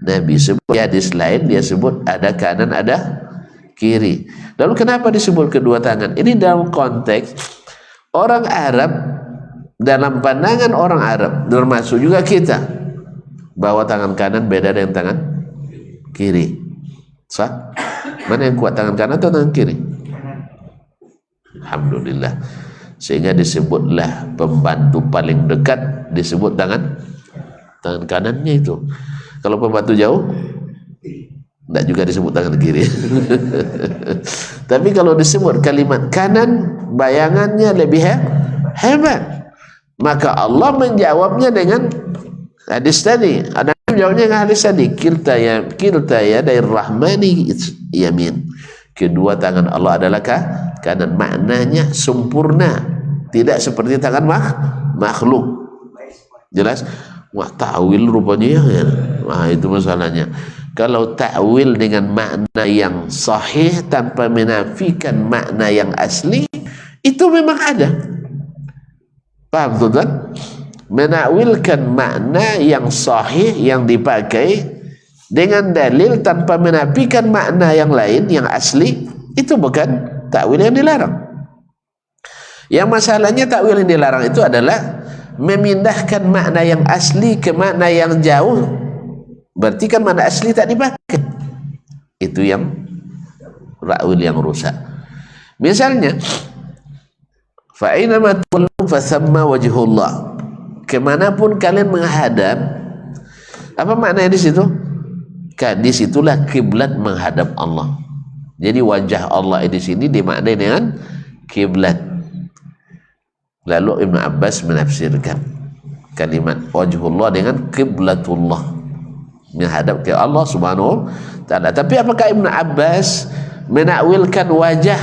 [SPEAKER 1] Nabi. Sebut hadis lain dia sebut ada kanan ada kiri. Lalu kenapa disebut kedua tangan? Ini dalam konteks orang Arab, dalam pandangan orang Arab termasuk juga kita, bahwa tangan kanan beda dengan tangan kiri. Sah? Mana yang kuat, tangan kanan atau tangan kiri? Alhamdulillah. Sehingga disebutlah pembantu paling dekat disebut tangan kanannya itu. Kalau pembantu jauh tidak juga disebut tangan kiri. Tapi kalau disebut kalimat kanan, bayangannya lebih hebat. Maka Allah menjawabnya dengan hadis tadi. Ada menjawabnya dengan hadis tadi, kilta ya dari rahmani yamin. Kedua tangan Allah adalah kanan. Maknanya sempurna, tidak seperti tangan makhluk. Jelas? Wah, ta'wil rupanya ya. Wah, itu masalahnya. Kalau ta'wil dengan makna yang sahih tanpa menafikan makna yang asli, itu memang ada. Paham tuan? Menakwilkan makna yang sahih yang dipakai dengan dalil tanpa menafikan makna yang lain yang asli, itu bukan ta'wil yang dilarang. Yang masalahnya ta'wil yang dilarang itu adalah memindahkan makna yang asli ke makna yang jauh. Berarti kan makna asli tak dipakai. Itu yang ta'wil yang rusak. Misalnya, fa aynama tuwallu fa thamma wajhullah. Kemanapun kalian menghadap, apa maknanya di situ? Di situlah kiblat menghadap Allah. Jadi wajah Allah di sini dimaknai dengan kiblat. Lalu Ibn Abbas menafsirkan kalimat wajhullah dengan kiblatullah, menghadap ke Allah subhanahu wa ta'ala. Tapi apakah Ibn Abbas menakwilkan wajah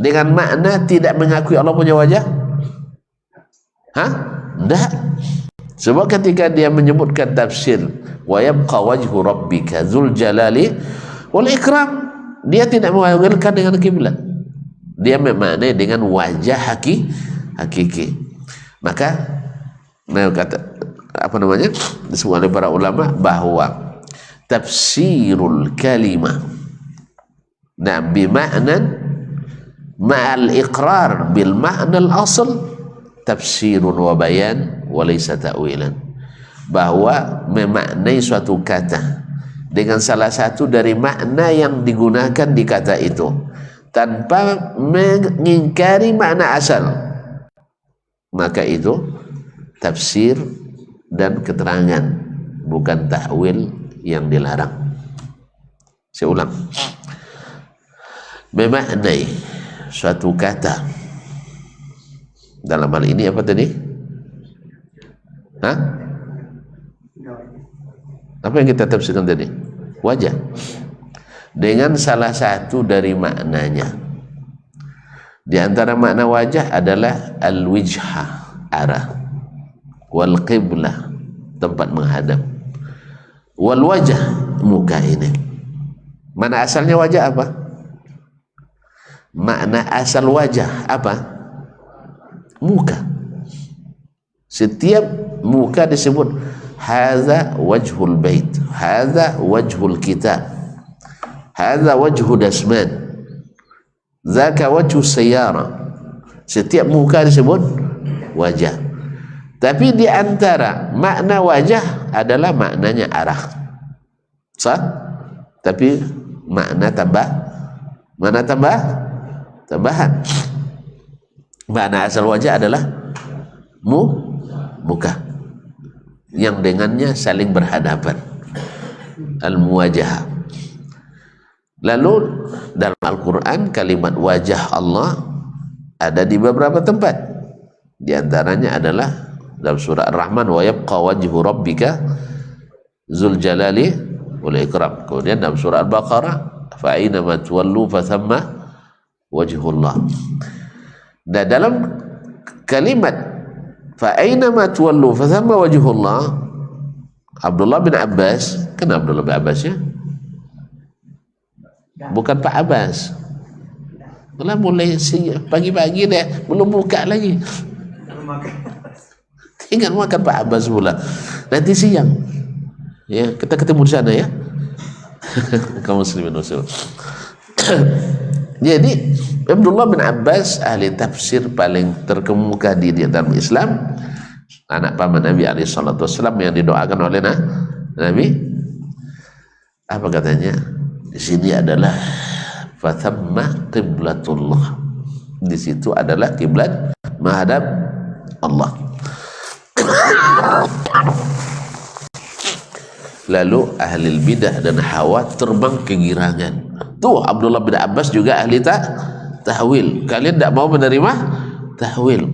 [SPEAKER 1] dengan makna tidak mengakui Allah punya wajah? Hah? Tidak. Sebab ketika dia menyebutkan tafsir wa yabqa wajhu rabbika dzul jalali wal ikram, dia tidak menakwilkan dengan kiblat. Dia memaknai dengan wajah hakiki. Maka kata apa namanya, disebut oleh para ulama bahwa tafsirul kalimah bima'nan ma'al iqrar bil ma'na al asl tafsirun wa bayan wa laysa ta'wilan. Bahwa memaknai suatu kata dengan salah satu dari makna yang digunakan di kata itu tanpa mengingkari makna asal, maka itu tafsir dan keterangan, bukan ta'wil yang dilarang. Saya ulang, memaknai suatu kata, dalam hal ini apa tadi? Hah? Apa yang kita tafsirkan tadi? Wajah. Dengan salah satu dari maknanya. Di antara makna wajah adalah al-wijha, arah, wal qiblah, tempat menghadap, wal wajah, muka ini. Mana asalnya wajah apa? Makna asal wajah apa? Muka. Setiap muka disebut hadza wajhul bait, hadza wajhul kitab, hadza wajhu dasman, zaka wajhu sayyara. Setiap muka disebut wajah. Tapi di antara makna wajah adalah maknanya arah. Sah? Tapi makna tambah, mana tambah? Tambahan. Makna asal wajah adalah muka. yang dengannya saling berhadapan, al-muwajahah. Lalu dalam Al-Quran kalimat wajah Allah ada di beberapa tempat. Di antaranya adalah dalam surah Ar-Rahman, wa yabqa wajhu rabbika dzul jalali wal ikram. Kemudian dalam surah Al-Baqarah, fa aina ma tuwallu fa thamma wajhullah. Dan dalam kalimat fa aina ma tuwallu fa thamma wajhullah, Abdullah bin Abbas, kan Abdullah bin Abbas ya? Bukan Pak Abbas. Malah mulai pagi-pagi deh, belum buka lagi. Tinggal makan Pak Abbas pula. Nanti siang. Ya, kita ketemu di sana ya. Kaum muslimin muslim. Jadi Abdullah bin Abbas ahli tafsir paling terkemuka di dalam Islam, anak paman Nabi alaihi salatu wasallam yang didoakan oleh Nabi. Apa katanya? Di sini adalah fathamma qiblatullah. Di situ adalah kiblat menghadap Allah. Lalu ahli bidah dan hawa terbang kegirangan. Tuh Abdullah bin Abbas juga ahli tahwil. Kalian tidak mau menerima tahwil?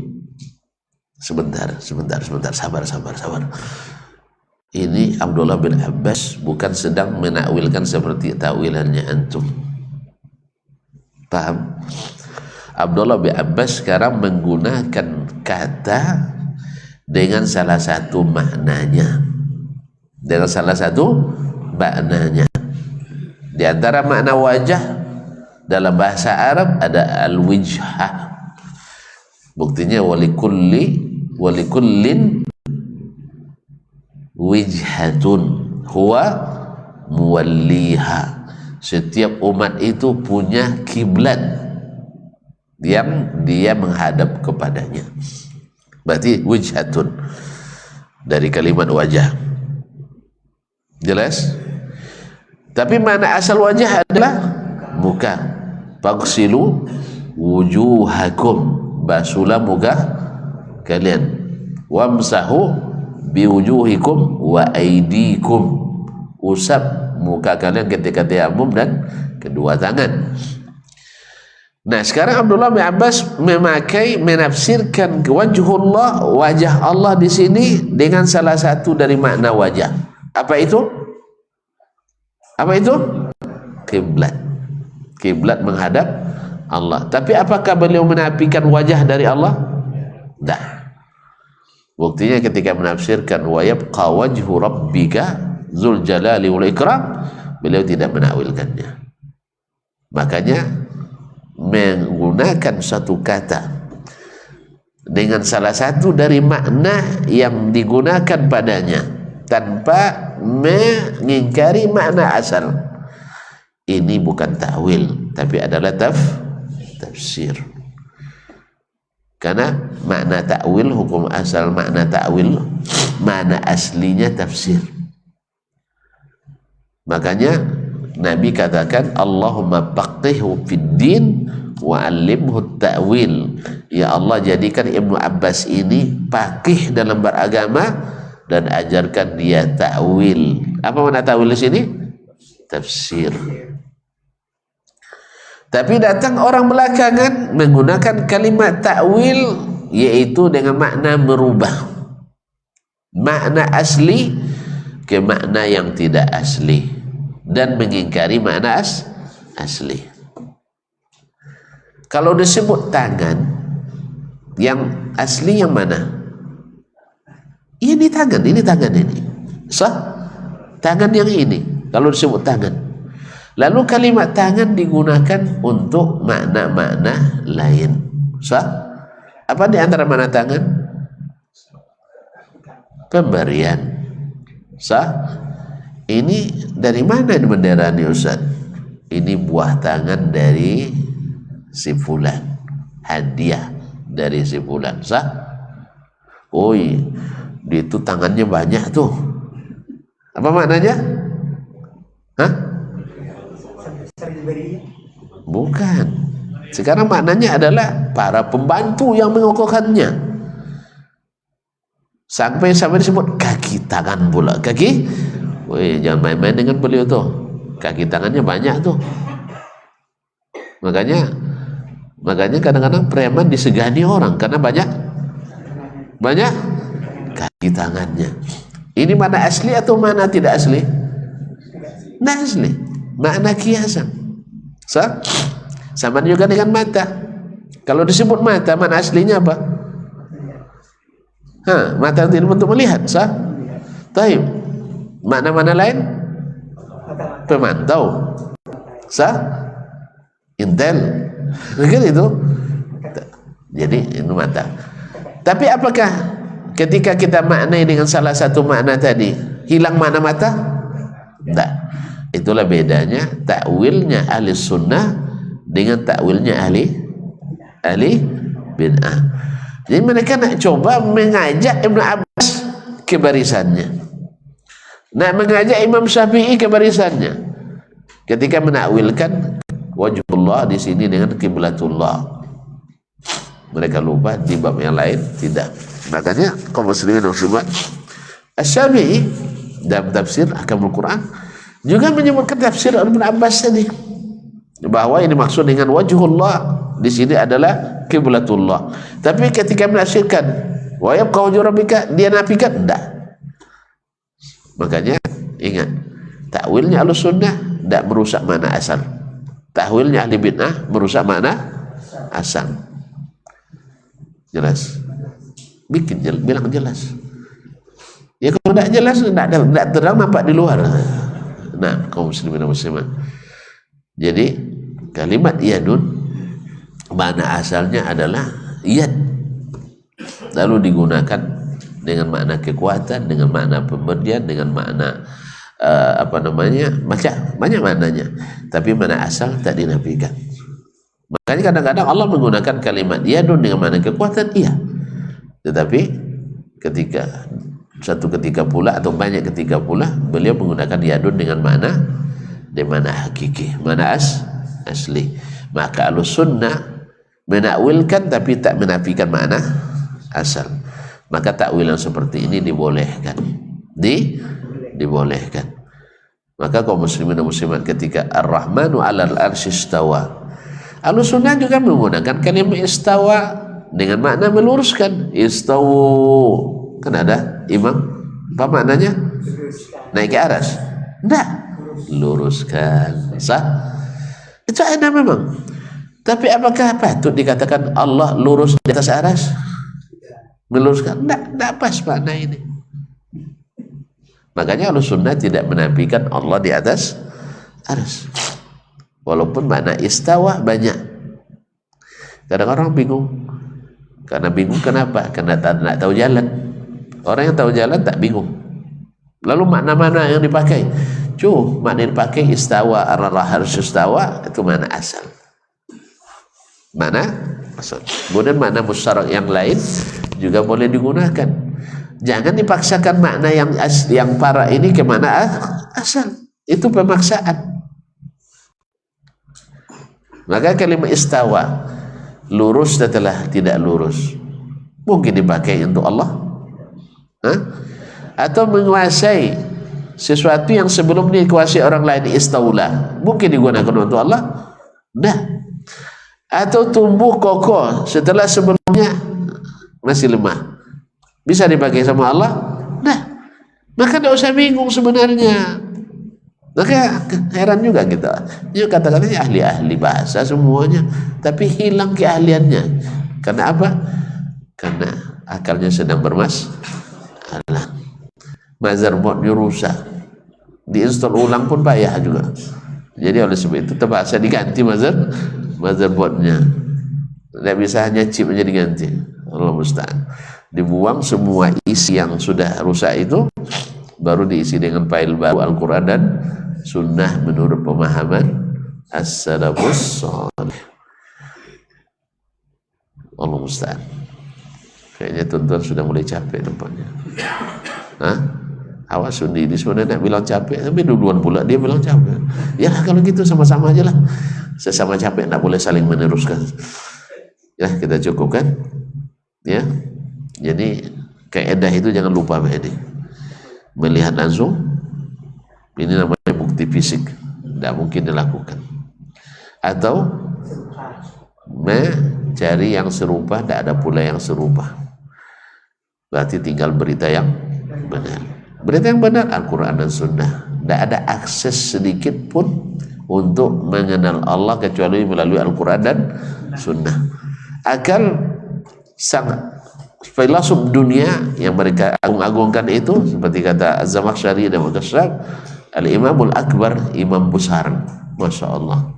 [SPEAKER 1] Sebentar, sabar. Ini Abdullah bin Abbas bukan sedang menakwilkan seperti takwilannya antum. Paham? Abdullah bin Abbas sekarang menggunakan kata dengan salah satu maknanya. Di antara makna wajah dalam bahasa Arab ada al-wijhah. Buktinya walikullin wijhatun huwa muwalliha. Setiap umat itu punya kiblat yang dia menghadap kepadanya. Berarti wijhatun dari kalimat wajah. Jelas? Tapi mana asal wajah adalah muka. Faghsilu wujuhakum, basuhlah muka kalian. Wamsahu biwujuhikum wa aidikum, usap muka kalian ketika tayamum dan kedua tangan. Nah sekarang Abdullah bin Abbas menafsirkan wajhullah, wajah Allah di sini dengan salah satu dari makna wajah. Apa itu? Kiblat. Kiblat menghadap Allah. Tapi apakah beliau menafikan wajah dari Allah? Tidak. Buktinya ketika menafsirkan wa yabqa wajhu rabbika dzul jalali wal ikram, beliau tidak menakwilkannya. Makanya menggunakan satu kata dengan salah satu dari makna yang digunakan padanya tanpa mengingkari makna asal, ini bukan takwil tapi adalah tafsir. Karena makna takwil, hukum asal makna takwil, makna aslinya tafsir. Makanya Nabi katakan Allahumma faqihhu fid din wa 'allimhu ta'wil. Ya Allah, jadikan Ibnu Abbas ini faqih dalam beragama dan ajarkan dia ta'wil. Apa makna ta'wil di sini? Tafsir. Tapi datang orang belakangan menggunakan kalimat ta'wil, yaitu dengan makna merubah makna asli ke makna yang tidak asli dan mengingkari makna asli. Kalau disebut tangan, yang asli yang mana? Ini tangan ini. Sah? Tangan yang ini kalau disebut tangan. Lalu kalimat tangan digunakan untuk makna-makna lain. Sah? Apa di antara makna tangan? Pemberian. Sah? Ini dari mana bendera ini Ustaz? Ini buah tangan dari si fulan, hadiah dari si fulan. Sah? Oi, itu tangannya banyak tuh. Apa maknanya? Hah? Bukan. Sekarang maknanya adalah para pembantu yang mengokohkannya. Sampai disebut kaki tangan pula. Kaki, woi, jangan main-main dengan beliau tuh. Kaki tangannya banyak tuh. Makanya kadang-kadang preman disegani orang karena banyak kaki tangannya. Ini mana asli atau mana tidak asli? Tidak asli. Makna kiasan. Sama juga dengan mata. Kalau disebut mata, mana aslinya apa? Mata untuk melihat, Taib. Mana lain? Pemantau, intel, kan itu. Jadi itu mata. Tapi apakah ketika kita maknai dengan salah satu makna tadi hilang makna mata? Tidak. Itulah bedanya takwilnya ahli sunnah dengan takwilnya ahli bid'ah. Jadi mereka nak coba mengajak Ibn Abbas ke barisannya, nak mengajak Imam Syafi'i ke barisannya ketika menakwilkan wajhullah di sini dengan kiblatullah. Mereka lupa di bab yang lain tidak. Makanya kaum muslimin dan muslimat, Asy-Syafi'i dalam tafsir Ahkamul Quran juga menyebutkan tafsir Ibn Abbas tadi bahwa ini maksud dengan wajhullah di sini adalah kiblatullah. Tapi ketika menafsirkan wa yabqa wajhu rabbika, dia nafikan enggak. Makanya ingat, takwilnya ahli sunnah tidak merusak makna asal. Takwilnya ahli bid'ah merusak makna asal. Jelas? Bilang jelas. Ya kalau tidak jelas, tidak terang nampak di luar. Nah, kaum muslimin dan muslimat. Jadi kalimat yadun makna asalnya adalah yad, lalu digunakan dengan makna kekuatan, dengan makna pemberian, dengan makna banyak maknanya. Tapi makna asal tak dinafikan. Makanya kadang-kadang Allah menggunakan kalimat yadun dengan makna kekuatan, iya. Tetapi satu ketika pula atau banyak ketika pula beliau menggunakan yadun dengan makna hakiki, makna asli. Maka Ahlussunnah menakwilkan tapi tak menafikan makna asal. Maka takwil yang seperti ini dibolehkan. Dibolehkan. Maka kaum muslimin dan muslimat ketika Ar-Rahmanu 'alal 'arsy istawa, Ahlussunnah juga menggunakan kalimat istawa dengan makna meluruskan. Istawu. Kan ada imam, apa maknanya? Naik ke aras? Enggak. Luruskan. Sah? Itu ada memang. Tapi apakah patut dikatakan Allah lurus di atas aras? Meluruskan? Tidak pas makna ini. Makanya Ahlussunnah tidak menafikan Allah di atas aras. Walaupun makna istawa banyak. Kadang orang bingung. Karena bingung kenapa? Karena tak tahu jalan. Orang yang tahu jalan tak bingung. Lalu makna mana yang dipakai? Makna yang dipakai istawa, ar-rahar istawa, itu makna asal. Mana asal. Kemudian makna musyarak yang lain juga boleh digunakan. Jangan dipaksakan makna yang parah ini ke mana asal. Itu pemaksaan. Maka kalimat istawa lurus setelah tidak lurus mungkin dipakai untuk Allah, atau menguasai sesuatu yang sebelum dikuasai orang lain, istaula, mungkin digunakan untuk Allah. Atau tumbuh kokoh setelah sebelumnya masih lemah, bisa dipakai sama Allah. Maka tidak usah bingung sebenarnya. Maka heran juga kita. Dia kata-katanya ahli-ahli bahasa semuanya, tapi hilang keahliannya. Karena apa? Karena akalnya sedang bermasalah. Motherboardnya rusak, diinstal ulang pun payah juga. Jadi oleh sebab itu terpaksa diganti motherboardnya. Tidak bisa hanya chip aja diganti. Allah musta'an. Dibuang semua isi yang sudah rusak itu, baru diisi dengan file baru Al-Quran dan Sunnah menurut pemahaman as-salafus salih. Allah musta'an. Kayaknya tuan-tuan sudah mulai capek nampaknya. Awas Sundi ini sebenarnya nak bilang capek, tapi duluan pula dia bilang capek. Ya kalau gitu sama-sama aja lah. Sesama capek, tak boleh saling meneruskan. Ya kita cukupkan. Ya. Jadi Kaidah itu jangan lupa ini. Melihat langsung, ini namanya bukti fisik, tidak mungkin dilakukan. Atau mencari yang serupa, tidak ada pula yang serupa. Berarti tinggal berita yang benar. Berita yang benar Al-Quran dan Sunnah. Tidak ada akses sedikit pun untuk mengenal Allah kecuali melalui Al-Quran dan Sunnah. Akal sang filosof dunia yang mereka agung-agungkan itu, seperti kata Az-Zamakhsyari dan Mutasyak, Al-Imamul Akbar, imam besar, Masya Allah.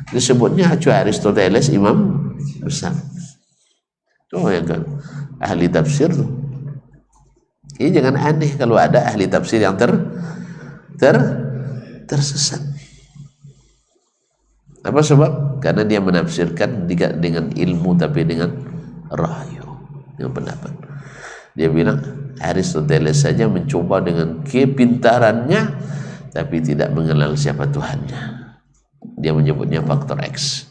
[SPEAKER 1] Disebutnya Aristoteles imam besar. Itu yang kan ahli tafsir tuh. Ini jangan aneh kalau ada ahli tafsir yang tersesat. Apa sebab? Karena dia menafsirkan dengan ilmu tapi dengan rahayu, dengan pendapat. Dia bilang Aristoteles saja mencoba dengan kepintarannya tapi tidak mengenal siapa Tuhannya. Dia menyebutnya faktor X.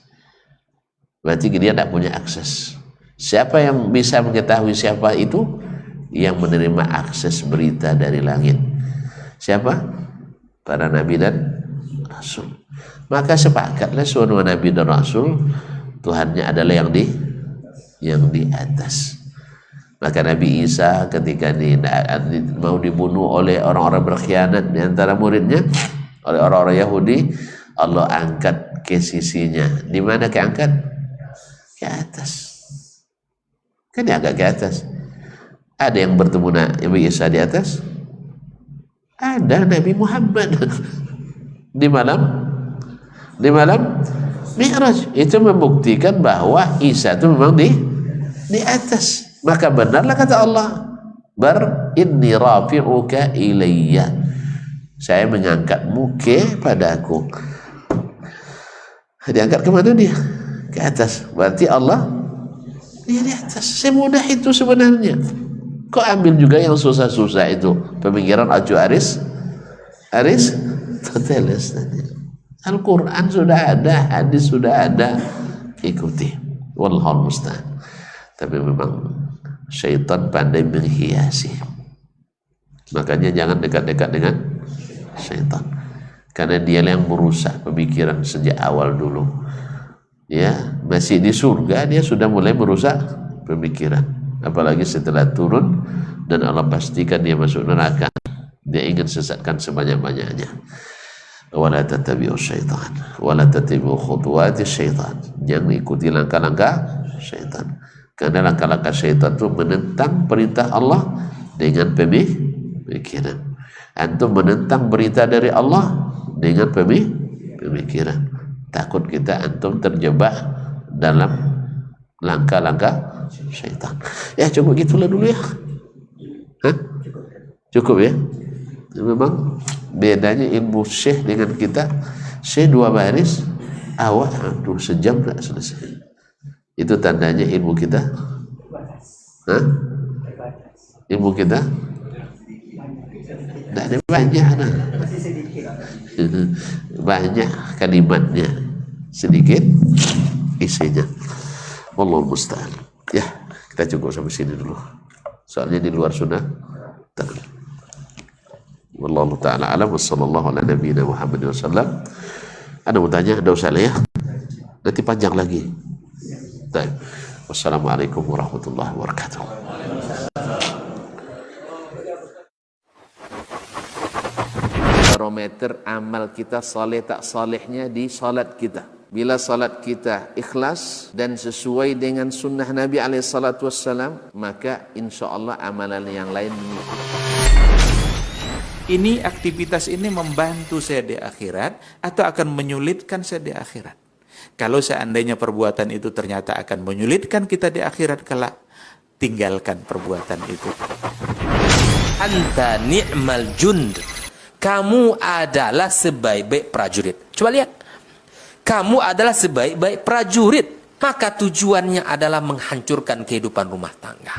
[SPEAKER 1] Berarti dia tidak punya akses. Siapa yang bisa mengetahui siapa itu? Yang menerima akses berita dari langit. Siapa? Para nabi dan rasul. Maka sepakatlah semua nabi dan rasul Tuhannya adalah yang di atas. Maka Nabi Isa ketika mau dibunuh oleh orang-orang berkhianat di antara muridnya, oleh orang-orang Yahudi, Allah angkat ke sisinya. Di mana keangkat? Ke atas. Kan diangkat ke atas. Ada yang bertemu Nabi Isa di atas? Ada Nabi Muhammad di malam Mi'raj. Itu membuktikan bahwa Isa itu memang di atas. Maka benarlah kata Allah, inni rafi'uka ilayya. Saya mengangkatmu kepadaku. Diangkat ke mana dia? Ke atas. Berarti Allah dia di atas. Semudah itu sebenarnya. Kok ambil juga yang susah-susah itu? Pemikiran Aristoteles tadi. Al-Quran sudah ada, hadis sudah ada, ikuti. Wallahul musta'an. Tapi memang syaitan pandai menghiasi. Makanya jangan dekat-dekat dengan syaitan. Karena dia yang merusak pemikiran sejak awal dulu. Ya, masih di surga dia sudah mulai merusak pemikiran. Apalagi setelah turun dan Allah pastikan dia masuk neraka, dia ingin sesatkan sebanyak-banyaknya. Wala tattabi'u syaitan, wala tattabi'u khutuwati syaitan. Jangan ikuti langkah-langkah syaitan. Karena langkah-langkah syaitan itu menentang perintah Allah dengan pemikiran. Antum menentang berita dari Allah dengan pemikiran. Takut kita antum terjebak dalam langkah-langkah syaitan. Ya cukup gitulah dulu ya. Hah? Cukup ya. Memang bedanya ilmu syekh dengan kita. Syekh 2 baris, awak aduh sejam tak selesai. Itu tandanya ilmu kita. Hah? Ilmu kita tidak ada banyak nah. Banyak kalimatnya, sedikit isinya. Wallahu musta'an. Ya, kita cukup sampai sini dulu. Soalnya di luar sunnah. Wallahu ta'ala alam wa sallallahu ala nabiyina Muhammad wasallam. Ada mau tanya? Ada usah ya. Nanti panjang lagi. Baik. Wassalamualaikum warahmatullahi wabarakatuh. Barometer amal kita saleh tak salehnya di salat kita. Bila salat kita ikhlas dan sesuai dengan sunnah Nabi SAW, maka insya Allah amalan yang lain mengikuti.
[SPEAKER 3] Ini aktivitas ini membantu saya di akhirat atau akan menyulitkan saya di akhirat? Kalau seandainya perbuatan itu ternyata akan menyulitkan kita di akhirat kelak, tinggalkan perbuatan itu.
[SPEAKER 4] Anta ni'mal jund. Kamu adalah sebaik-baik prajurit. Coba lihat. Kamu adalah sebaik-baik prajurit. Maka tujuannya adalah menghancurkan kehidupan rumah tangga.